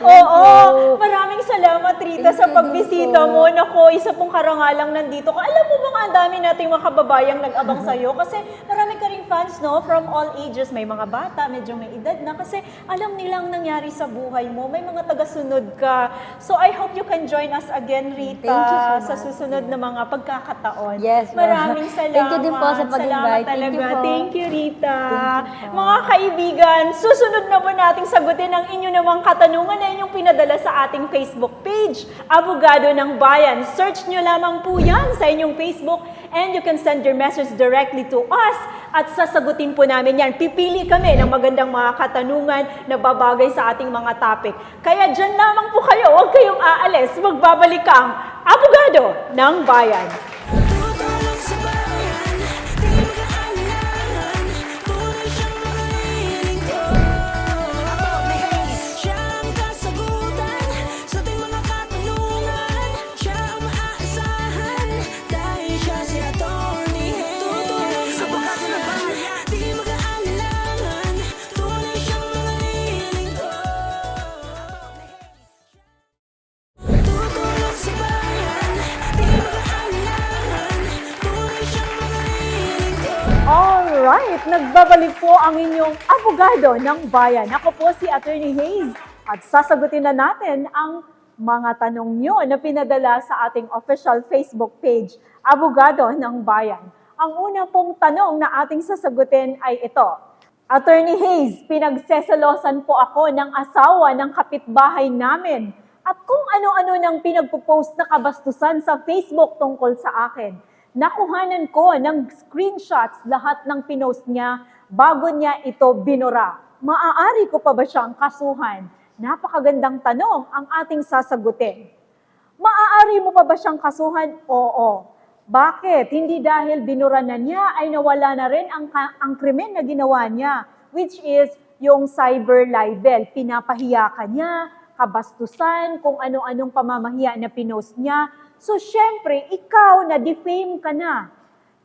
Oo, maraming salamat, Rita, Thank sa you pagbisita din mo. po. Nako, isa pong karangalang nandito ka. Alam mo bang ang dami nating mga kababayang nag-abang sa'yo? Kasi marami ka ring fans, no? From all ages. May mga bata, medyo may edad na. Kasi alam nilang nangyari sa buhay mo. May mga tagasunod ka. So, I hope you can join us again, Rita, Thank you so sa much. susunod na mga pagkakataon. Yes, ma'am. Maraming salamat. Thank you din po sa pag-invite. Salamat Thank you talaga. po. Thank you, Rita. Thank you po. Mga kaibigan, susunod na po nating sagutin ang inyo namang katanungan na inyong pinadala sa ating Facebook page, Abogado ng Bayan. Search nyo lamang po yan sa inyong Facebook and you can send your message directly to us at sasagutin po namin yan. Pipili kami ng magandang mga katanungan na babagay sa ating mga topic. Kaya dyan lamang po kayo, huwag kayong aalis. Magbabalik ang Abogado ng Bayan. Tutulong sa bayan, di mag-aalinlangan. Tunay siyang mga lilingkod. Siya ang kasagutan sa ating mga katanungan. Siya ang maaasahan dahil siya si Attorney Hayes. Tutulong sa bayan, di mag-aalinlangan. Tunay siyang mga lilingkod. Tutulong sa bayan, di mag-aalinlangan. Tunay siyang mga lilingkod. Alright, nagbabalik po ang inyong Abogado ng Bayan. Ako po si Attorney Hayes at sasagutin na natin ang mga tanong nyo na pinadala sa ating official Facebook page, Abogado ng Bayan. Ang una pong tanong na ating sasagutin ay ito. Attorney Hayes, pinagseselosan po ako ng asawa ng kapitbahay namin At kung ano-ano nang pinagpo-post na kabastusan sa Facebook tungkol sa akin. Nakuhanan ko ng screenshots lahat ng pinost niya bago niya ito binura. Maaari ko pa ba siyang kasuhan? Napakagandang tanong ang ating sasagutin. Maaari mo pa ba siyang kasuhan? Oo. Bakit? Hindi dahil binura na niya ay nawala na rin ang krimen na ginawa niya, which is yung cyber libel. Pinapahiya ka niya, kabastusan, kung ano-anong pamamahiya na pinost niya. So, syempre, ikaw na-defame ka na.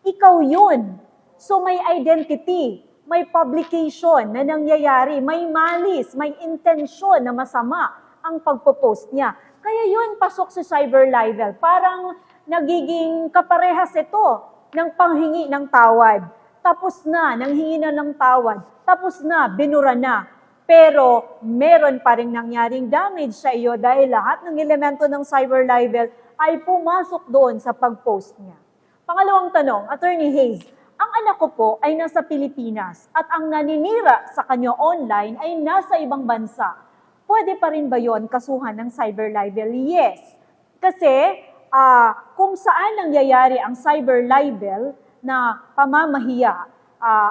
Ikaw yun. So, may identity, may publication na nangyayari, may malis, may intensyon na masama ang pagpo-post niya. Kaya yun, pasok sa cyber libel. Parang nagiging kaparehas ito ng panghingi ng tawad. Tapos na, nanghingi na ng tawad. Tapos na, binura na. Pero meron pa rin nangyaring damage sa iyo dahil lahat ng elemento ng cyber libel ay pumasok doon sa pag-post niya. Pangalawang tanong, Attorney Hayes, ang anak ko po ay nasa Pilipinas at ang naninira sa kanya online ay nasa ibang bansa. Pwede pa rin ba yon kasuhan ng cyber libel? Yes. Kasi kung saan nangyayari ang cyber libel na pamamahiya,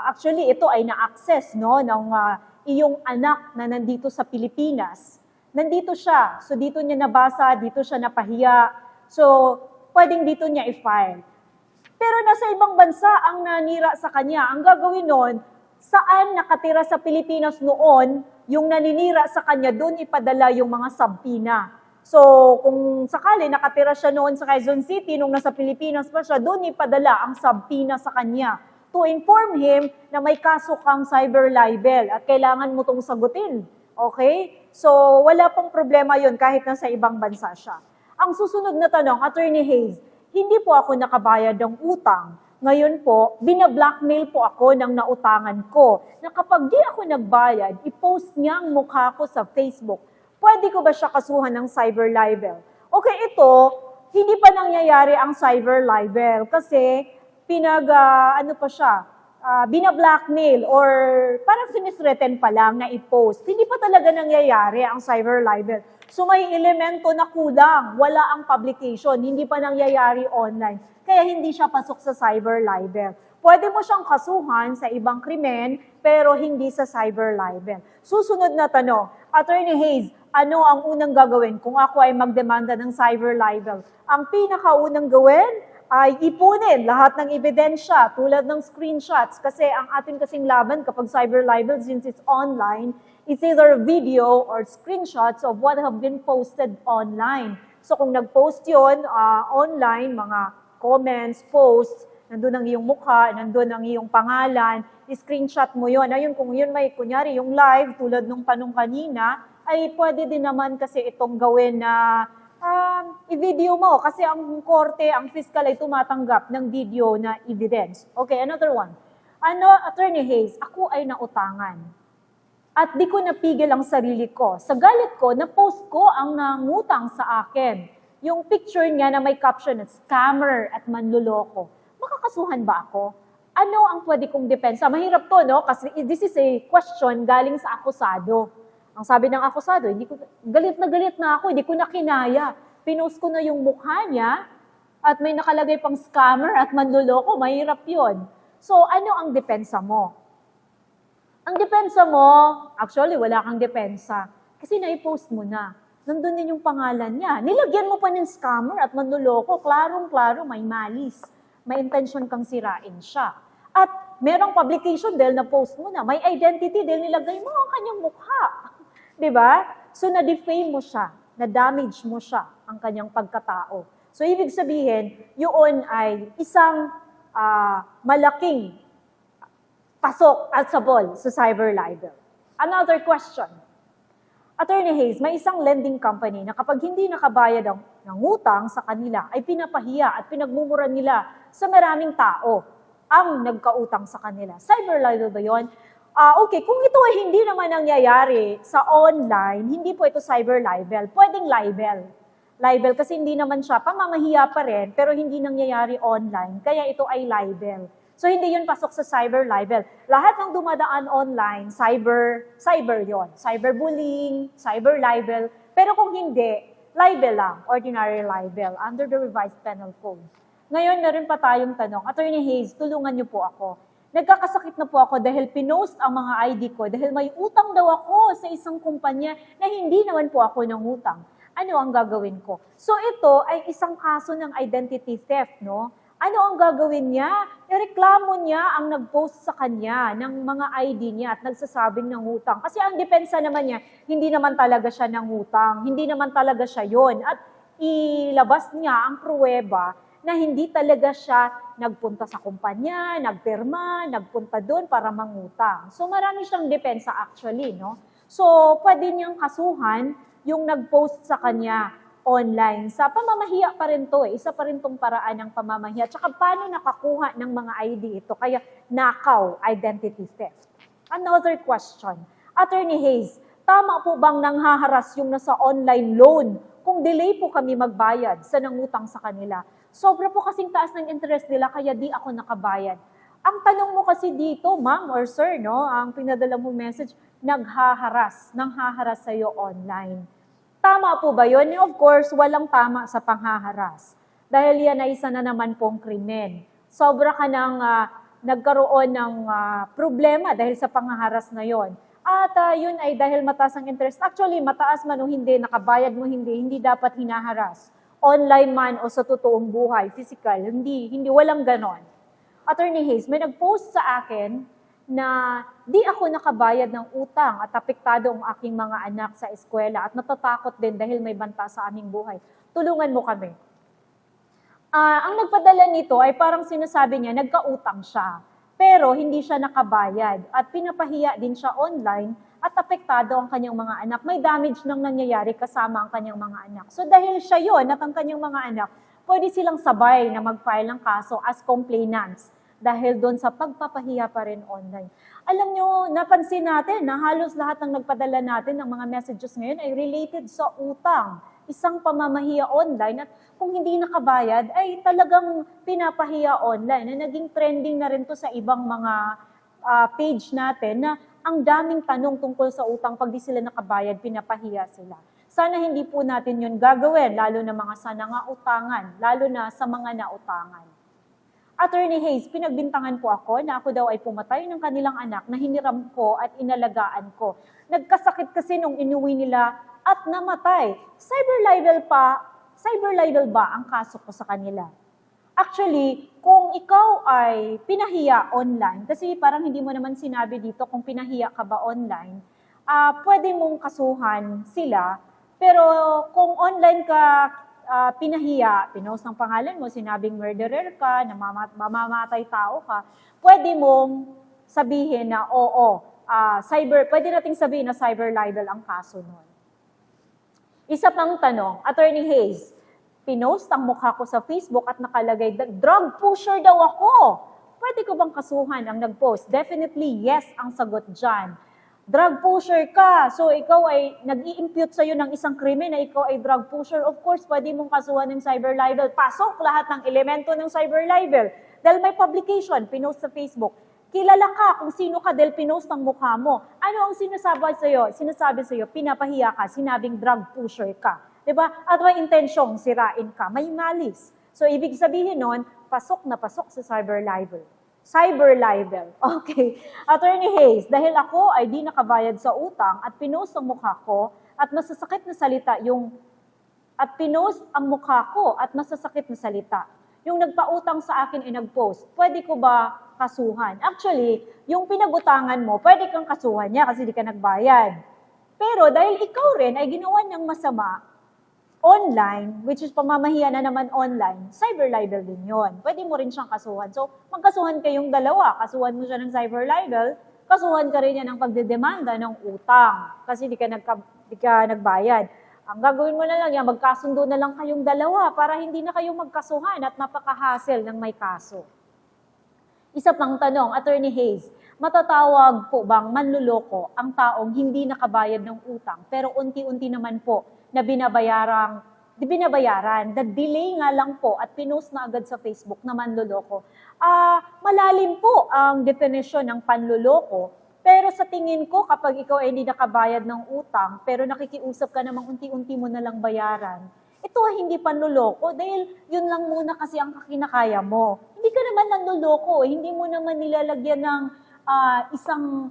actually ito ay na-access no, ng iyong anak na nandito sa Pilipinas. Nandito siya. So dito niya nabasa, dito siya napahiya. So pwedeng dito niya i-file. Pero nasa ibang bansa ang nanira sa kanya. Ang gagawin nun, saan nakatira sa Pilipinas noon, yung naninira sa kanya, doon ipadala yung mga subpoena. So, kung sakali nakatira siya noon sa Quezon City, nung nasa Pilipinas pa siya, doon ipadala ang subpoena sa kanya to inform him na may kaso kang cyber libel at kailangan mo itong sagutin. Okay? So, wala pong problema yon kahit nasa ibang bansa siya. Ang susunod na tanong, Attorney Hayes, hindi po ako nakabayad ng utang. Ngayon po, binablockmail po ako ng nautangan ko na kapag di ako nagbayad, i-post niya ang mukha ko sa Facebook. Pwede ko ba siya kasuhan ng cyber libel? Okay, ito, hindi pa nangyayari ang cyber libel kasi binablockmail or parang sinisreten pa lang na i-post. Hindi pa talaga nangyayari ang cyber libel. So may elemento na kulang, wala ang publication, hindi pa nangyayari online. Kaya hindi siya pasok sa cyber libel. Pwede mo siyang kasuhan sa ibang krimen, pero hindi sa cyber libel. Susunod na tanong, Attorney Hayes, ano ang unang gagawin kung ako ay magdemanda ng cyber libel? Ang pinakaunang gawin ay ipunin lahat ng ebidensya tulad ng screenshots kasi ang atin kasing laban kapag cyber libel, since it's online, it's either video or screenshots of what have been posted online. So kung nag-post yun online, mga comments, posts, nandun ang iyong mukha, nandun ang iyong pangalan, i-screenshot mo yun. Ayun, kung yun may, kunyari, yung live, tulad nung tanong kanina, ay pwede din naman kasi itong gawin na i-video mo. Kasi ang korte, ang fiscal ay tumatanggap ng video na evidence. Okay, another one. Attorney Hayes, ako ay nautangan. At di ko napigil ang sarili ko. Sa galit ko, na-post ko ang nangutang sa akin. Yung picture niya na may caption na scammer at manluloko. Makakasuhan ba ako? Ano ang pwede kong depensa? Mahirap to, no? Kasi this is a question galing sa akusado. Ang sabi ng akusado, galit na ako, hindi ko na kinaya. Pinost ko na yung mukha niya at may nakalagay pang scammer at manluloko. Mahirap yon. So, ano ang depensa mo? Ang depensa mo, actually, wala kang depensa. Kasi na-post mo na. Nandun din yung pangalan niya. Nilagyan mo pa ng scammer at manluloko. Klarong-klaro, may malis. May intention kang sirain siya. At merong publication dahil na-post mo na. May identity dahil nilagay mo ang kanyang mukha. Diba? So, na-defame mo siya. Na-damage mo siya ang kanyang pagkatao. So, ibig sabihin, yun ay isang malaking pasok at sabol sa cyber libel. Another question. Attorney Hayes, may isang lending company na kapag hindi nakabayad ng utang sa kanila, ay pinapahiya at pinagmumura nila sa maraming tao ang nagkautang sa kanila. Cyber libel ba yun? Okay, kung ito ay hindi naman nangyayari sa online, hindi po ito cyber libel. Pwedeng libel. Libel kasi hindi naman siya, pamamahiya pa rin, pero hindi nangyayari online, kaya ito ay libel. So, hindi yun pasok sa cyber libel. Lahat ng dumadaan online, cyber yon. Cyberbullying, cyber libel. Pero kung hindi, libel lang, ordinary libel, under the revised penal code. Ngayon, meron pa tayong tanong, Attorney Hayes, tulungan niyo po ako. Nagkakasakit na po ako dahil pinost ang mga ID ko dahil may utang daw ako sa isang kumpanya na hindi naman po ako nangutang. Ano ang gagawin ko? So ito ay isang kaso ng identity theft, no? Ano ang gagawin niya? Ireklamo niya ang nag-post sa kanya ng mga ID niya at nagsasabing nangutang. Kasi ang depensa naman niya, hindi naman talaga siya nangutang, hindi naman talaga siya yon. At ilabas niya ang pruweba na hindi talaga siya nagpunta sa kumpanya, nagpirma, nagpunta doon para mangutang. So marami siyang depensa actually, no? So pwede niyang kasuhan yung nag-post sa kanya online. Sa pamamahiya pa rin to, isa pa rin tong paraan ng pamamahiya. Tsaka paano nakakuha ng mga ID ito? Kaya nakaw, identity theft. Another question. Attorney Hayes, tama po bang nanghaharas yung nasa online loan kung delay po kami magbayad sa nangutang sa kanila? Sobra po kasing taas ng interest nila kaya di ako nakabayad. Ang tanong mo kasi dito, ma'am or sir, no, ang pinadala mo message, nanghaharas sa'yo online. Tama po ba yun? Of course, walang tama sa panghaharas. Dahil yan ay isa na naman pong krimen. Sobra ka nang nagkaroon ng problema dahil sa panghaharas na yon. At yun ay dahil mataas ang interest. Actually, mataas man o hindi, nakabayad mo hindi dapat hinaharas. Online man o sa totoong buhay, physical, hindi walang ganon. Attorney Hayes, may nag-post sa akin na di ako nakabayad ng utang at apektado ang aking mga anak sa eskwela at natatakot din dahil may banta sa aming buhay. Tulungan mo kami. Ang nagpadala nito ay parang sinasabi niya, nagkautang siya. Pero hindi siya nakabayad at pinapahiya din siya online at apektado ang kanyang mga anak. May damage nang nangyayari kasama ang kanyang mga anak. So dahil siya yon at ang kanyang mga anak, pwede silang sabay na mag-file ng kaso as complainants dahil doon sa pagpapahiya pa rin online. Alam nyo, napansin natin na halos lahat ng nagpadala natin ng mga messages ngayon ay related sa utang. Isang pamamahiya online at kung hindi nakabayad ay talagang pinapahiya online na naging trending na rin to sa ibang mga page natin na ang daming tanong tungkol sa utang pag di sila nakabayad, pinapahiya sila. Sana hindi po natin yun gagawin, lalo na mga sa nangautangan, lalo na sa mga nautangan. Attorney Hayes, pinagbintangan po ako na ako daw ay pumatay ng kanilang anak na hiniram ko at inalagaan ko. Nagkasakit kasi nung inuwi nila at namatay. Cyber libel ba ang kaso ko sa kanila? Actually, kung ikaw ay pinahiya online, kasi parang hindi mo naman sinabi dito kung pinahiya ka ba online, pwede mong kasuhan sila, pero kung online ka pinahiya, pinost ng pangalan mo, sinabing murderer ka, na mamamatay tao ka, pwede mong sabihin na oo, pwede nating sabihin na cyber libel ang kaso nun. Isa pang tanong, Attorney Hayes, pinost ang mukha ko sa Facebook at nakalagay, drug pusher daw ako. Pwede ko bang kasuhan ang nag-post? Definitely yes ang sagot dyan. Drug pusher ka, so ikaw ay nag-i-impute sa'yo ng isang krimen na ikaw ay drug pusher. Of course, pwede mong kasuhan ng cyber libel. Pasok lahat ng elemento ng cyber libel. Dahil may publication, pinost sa Facebook. Kilala ka kung sino ka dahil pinost ang mukha mo. Ano ang sinasabi sa'yo? Sinasabi sa'yo, pinapahiya ka, sinabing drug pusher ka. Diba? At may intensyong sirain ka, may malis. So, ibig sabihin nun, pasok na pasok sa cyber libel. Cyber libel. Okay. Attorney Hayes, dahil ako ay di nakabayad sa utang at pinost ang mukha ko at masasakit na salita yung nagpautang sa akin ay nag-post, pwede ko ba kasuhan? Actually, yung pinag-utangan mo, pwede kang kasuhan niya kasi di ka nagbayad. Pero dahil ikaw rin ay ginawa niyang masama, online, which is pamamahiya na naman online, cyber libel din yon. Pwede mo rin siyang kasuhan. So, magkasuhan kayong dalawa. Kasuhan mo siya ng cyber libel, kasuhan ka rin niya ng pagdedemanda ng utang kasi di ka nagbayad. Ang gagawin mo na lang yan, magkasundo na lang kayong dalawa para hindi na kayo magkasuhan at mapaka-hassle ng may kaso. Isa pang tanong, Attorney Hayes, matatawag po bang manluloko ang taong hindi nakabayad ng utang pero unti-unti naman po na binabayaran, the delay nga lang po at pinost na agad sa Facebook na manluloko. Malalim po ang definition ng panluloko Pero sa tingin ko, kapag ikaw ay hindi nakabayad ng utang, pero nakikiusap ka namang unti-unti mo na lang bayaran, ito ay hindi panloloko dahil yun lang muna kasi ang kinakaya mo. Hindi ka naman nanloloko, hindi mo naman nilalagyan ng isang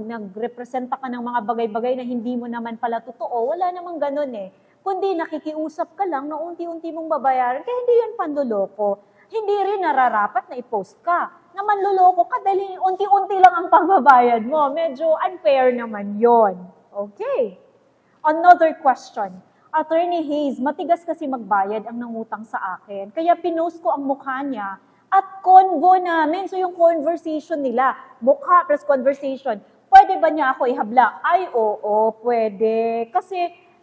nagrepresenta ka ng mga bagay-bagay na hindi mo naman pala totoo. Wala namang ganun eh. Kundi nakikiusap ka lang na unti-unti mong babayaran, kaya hindi yan panloloko. Hindi rin nararapat na i-post ka na manloloko ka dahil unti-unti lang ang pagbabayad mo. Medyo unfair naman yon. Okay. Another question. Attorney Hayes, matigas kasi magbayad ang nangutang sa akin. Kaya pinost ko ang mukha niya at convo namin. So yung conversation nila, mukha plus conversation, pwede ba niya ako ihabla? Ay, oo, pwede. Kasi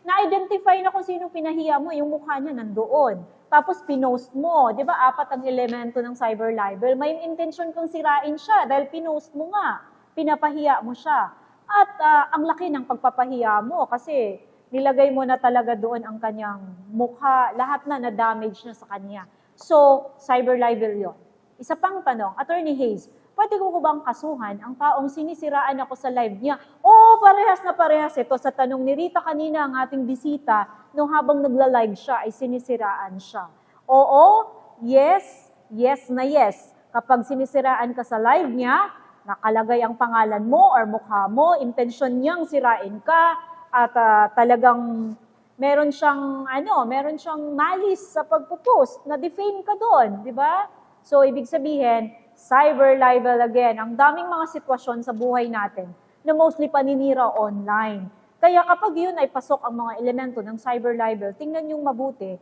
na-identify na kung sino pinahiya mo, yung mukha niya nandoon. Tapos pinost mo, di ba, 4 ang elemento ng cyber libel. May intention kong sirain siya dahil pinost mo nga, pinapahiya mo siya. At ang laki ng pagpapahiya mo kasi nilagay mo na talaga doon ang kanyang mukha, lahat na na-damage na sa kanya. So, cyber libel yon. Isa pang tanong, Attorney Hayes, pwede ko bang kasuhan ang taong sinisiraan ako sa live niya? Oo, parehas na parehas ito. Sa tanong ni Rita kanina, ang ating bisita, nung habang nagla-live siya, ay sinisiraan siya. Oo, yes, yes na yes. Kapag sinisiraan ka sa live niya, nakalagay ang pangalan mo or mukha mo, intensyon niyang sirain ka, at talagang meron siyang malis sa pagpo-post, na defame ka doon, di ba? So, ibig sabihin, cyber libel again, ang daming mga sitwasyon sa buhay natin na mostly paninira online. Kaya kapag yun ay pasok ang mga elemento ng cyber libel, tingnan yung mabuti,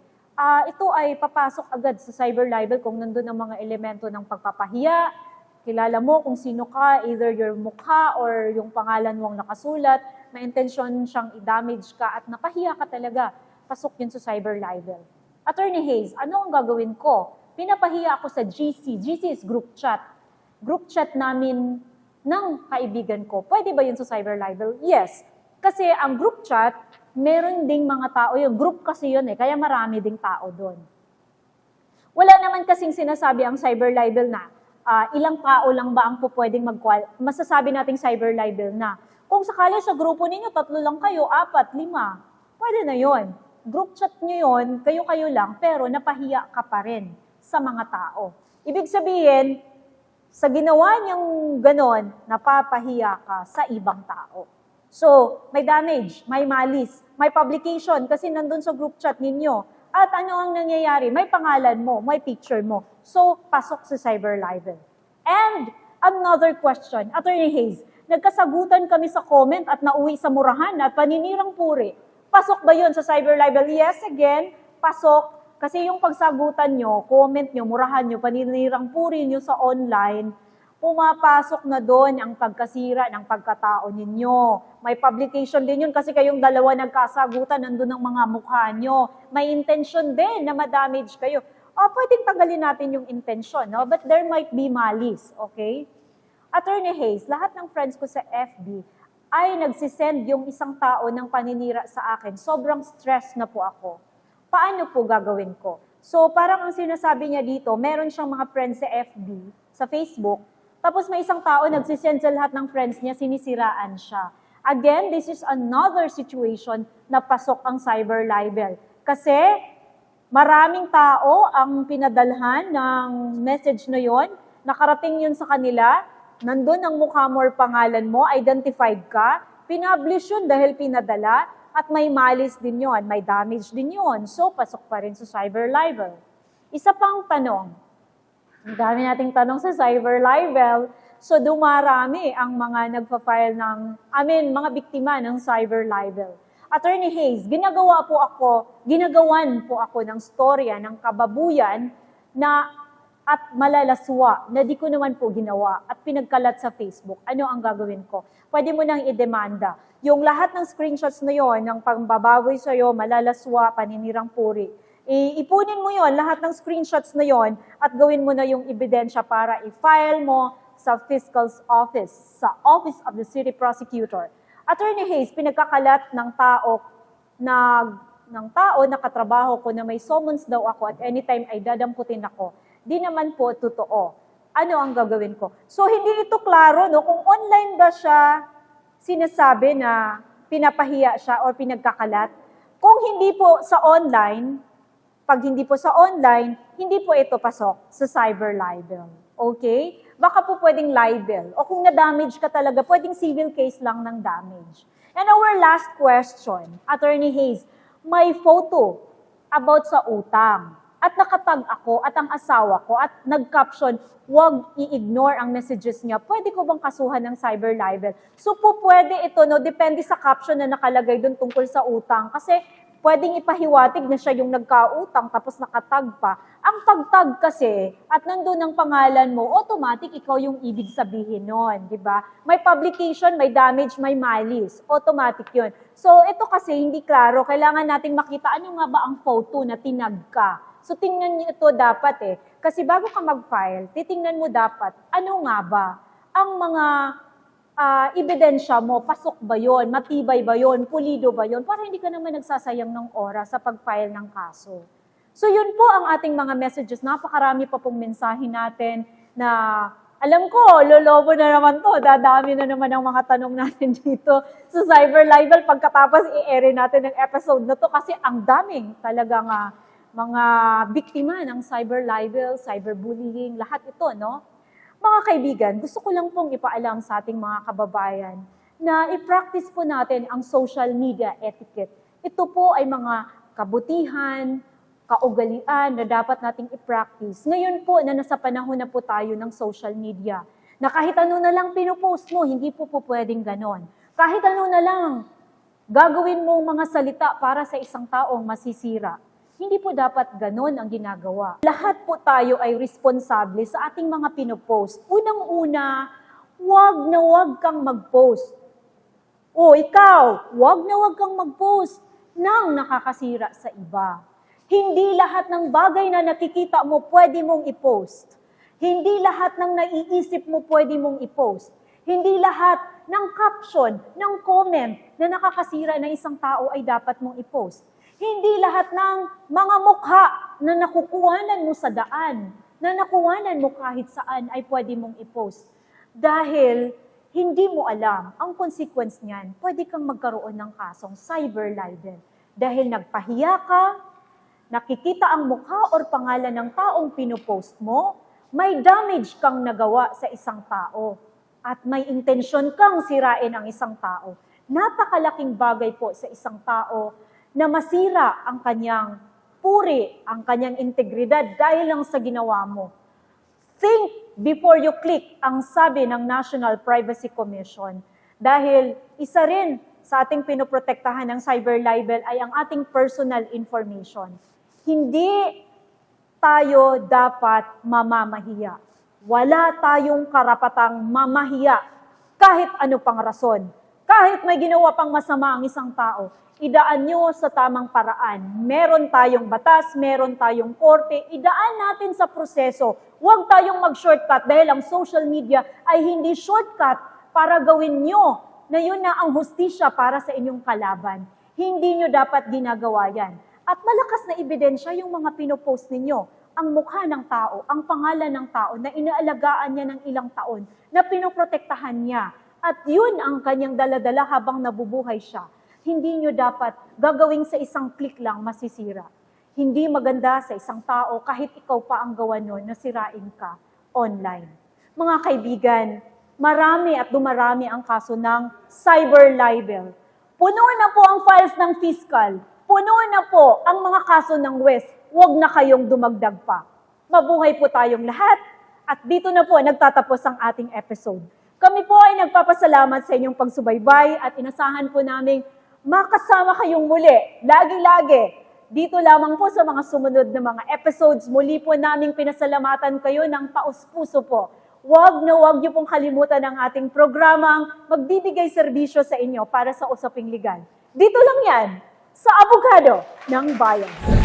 ito ay papasok agad sa cyber libel kung nandun ang mga elemento ng pagpapahiya, kilala mo kung sino ka, either your mukha or yung pangalan mong nakasulat, may intensyon siyang i-damage ka at napahiya ka talaga, pasok yun sa cyber libel. Attorney Hayes, ano ang gagawin ko? Pinapahiya ako sa GC. GC is group chat. Group chat namin ng kaibigan ko. Pwede ba yun sa cyber libel? Yes. Kasi ang group chat, meron ding mga tao yun. Group kasi yun eh, kaya marami ding tao doon. Wala naman kasing sinasabi ang cyber libel na ilang tao lang ba ang pwedeng masasabi nating cyber libel na. Kung sakali sa grupo ninyo, 3 lang kayo, 4, 5, pwede na yon. Group chat nyo yun, kayo-kayo lang, pero napahiya ka pa rin sa mga tao. Ibig sabihin, sa ginawa niyang ganon, napapahiya ka sa ibang tao. So, may damage, may malis, may publication kasi nandun sa group chat ninyo. At ano ang nangyayari? May pangalan mo, may picture mo. So, pasok sa cyber libel. And another question, Attorney Hayes, nagkasagutan kami sa comment at nauwi sa murahan at paninirang puri. Pasok ba yun sa cyber libel? Yes, again, pasok. Kasi yung pagsagutan nyo, comment nyo, murahan nyo, paninirang puri nyo sa online, pumapasok na doon ang pagkasira ng pagkatao ninyo. May publication din yun kasi kayong dalawa nagkasagutan, nandun ang mga mukha nyo. May intention din na ma-damage kayo. Pwedeng tanggalin natin yung intention, no? But there might be malice, okay? Attorney Hayes, lahat ng friends ko sa FB ay nagsisend yung isang tao ng paninira sa akin. Sobrang stress na po ako. Paano po gagawin ko? So, parang ang sinasabi niya dito, meron siyang mga friends sa FB, sa Facebook, tapos may isang tao nagsisend sa lahat ng friends niya, sinisiraan siya. Again, this is another situation na pasok ang cyber libel. Kasi maraming tao ang pinadalhan ng message na yon, nakarating yun sa kanila, nandun ang mukha mo or pangalan mo, identified ka, pinablish yun dahil pinadala, at may malis din yon, may damage din yon. So, pasok pa rin sa cyber libel. Isa pang tanong, ang dami nating tanong sa cyber libel, so dumarami ang mga nagpa-file ng, mga biktima ng cyber libel. Attorney Hayes, ginagawan po ako ng storya ng kababuyan na at malalaswa na di ko naman po ginawa at pinagkalat sa Facebook. Ano ang gagawin ko? Pwede mo nang idemanda. Yung lahat ng screenshots na yon, ng pangbababoy sa'yo, malalaswa, paninirang puri, ipunin mo yon, lahat ng screenshots na yon, at gawin mo na yung ebidensya para i-file mo sa Fiscal's Office, sa Office of the City Prosecutor. Attorney Hayes, pinagkakalat ng tao na katrabaho ko na may summons daw ako at anytime ay dadamputin ako. Di naman po totoo. ano ang gagawin ko? So, hindi ito klaro, no? Kung online ba siya sinasabi na pinapahiya siya or pinagkakalat. Kung hindi po sa online, pag hindi po sa online, hindi po ito pasok sa cyber libel. Okay? Baka po pwedeng libel. O kung na-damage ka talaga, pwedeng civil case lang ng damage. And our last question, Attorney Hayes, may photo about sa utang. At nakatag ako at ang asawa ko at nag-caption, huwag i-ignore ang messages niya. Pwede ko bang kasuhan ng cyber libel? So po pwede ito, no? Depende sa caption na nakalagay doon tungkol sa utang. Kasi pwedeng ipahiwatig na siya yung nagkautang tapos nakatag pa. Ang pagtag kasi, at nandun ang pangalan mo, automatic ikaw yung ibig sabihin nun, di ba? May publication, may damage, may malice. Automatic yun. So ito kasi hindi klaro. Kailangan nating makita ano nga ba ang photo na tinag ka. So tingnan niyo ito dapat Kasi bago ka mag-file, titingnan mo dapat ano nga ba ang mga ebidensya mo, pasok ba yon, matibay ba yon, pulido ba yon, para hindi ka naman nagsasayang ng oras sa pag-file ng kaso. So yun po ang ating mga messages. Napakarami pa pong mensahe natin na alam ko, lolobo na naman to, dadami na naman ang mga tanong natin dito sa cyber libel pagkatapos i-air natin ng episode na to kasi ang daming talagang mga biktima ng cyber libel, cyberbullying, lahat ito, no? Mga kaibigan, gusto ko lang pong ipaalam sa ating mga kababayan na i-practice po natin ang social media etiquette. Ito po ay mga kabutihan, kaugalian na dapat nating i-practice. Ngayon po na nasa panahon na po tayo ng social media, na kahit ano na lang pinupost mo, hindi po pwedeng ganon. Kahit ano na lang gagawin mo mga salita para sa isang taong masisira. Hindi po dapat ganon ang ginagawa. Lahat po tayo ay responsable sa ating mga pinopost. Unang-una, wag kang mag-post. O ikaw, wag kang mag-post ng nakakasira sa iba. Hindi lahat ng bagay na nakikita mo pwede mong i-post. Hindi lahat ng naiisip mo pwede mong i-post. Hindi lahat ng caption, ng comment na nakakasira ng isang tao ay dapat mong i-post. Hindi lahat ng mga mukha na nakukuhanan mo sa daan, na nakuhanan mo kahit saan ay pwede mong i-post. Dahil hindi mo alam ang consequence niyan, pwede kang magkaroon ng kasong cyber libel. Dahil nagpahiya ka, nakikita ang mukha or pangalan ng taong pinupost mo, may damage kang nagawa sa isang tao at may intensyon kang sirain ang isang tao. Napakalaking bagay po sa isang tao na masira ang kanyang puri, ang kanyang integridad dahil lang sa ginawa mo. Think before you click, ang sabi ng National Privacy Commission. Dahil isa rin sa ating pinoprotektahan ng cyber libel ay ang ating personal information. Hindi tayo dapat mamamahiya. Wala tayong karapatang mamahiya kahit ano pang rason. Kahit may ginawa pang masama ang isang tao, idaan nyo sa tamang paraan. Meron tayong batas, meron tayong korte, idaan natin sa proseso. Huwag tayong mag-shortcut dahil ang social media ay hindi shortcut para gawin nyo na yun na ang hustisya para sa inyong kalaban. Hindi nyo dapat ginagawa yan. At malakas na ebidensya yung mga pinopost ninyo. Ang mukha ng tao, ang pangalan ng tao na inaalagaan niya ng ilang taon, na pinoprotektahan niya. At yun ang kanyang daladala habang nabubuhay siya. Hindi nyo dapat gagawing sa isang click lang masisira. Hindi maganda sa isang tao kahit ikaw pa ang gawa nun na sirain ka online. Mga kaibigan, marami at dumarami ang kaso ng cyber libel. Puno na po ang files ng fiscal. Puno na po ang mga kaso ng West. Huwag na kayong dumagdag pa. Mabuhay po tayong lahat. At dito na po nagtatapos ang ating episode. Kami po ay nagpapasalamat sa inyong pagsubaybay at inasahan po namin makasama kayong muli, lagi-lagi. Dito lamang po sa mga sumunod na mga episodes, muli po naming pinasalamatan kayo ng taos-puso po. Huwag niyo pong kalimutan ang ating programang magbibigay serbisyo sa inyo para sa usaping legal. Dito lang yan, sa Abogado ng Bayan.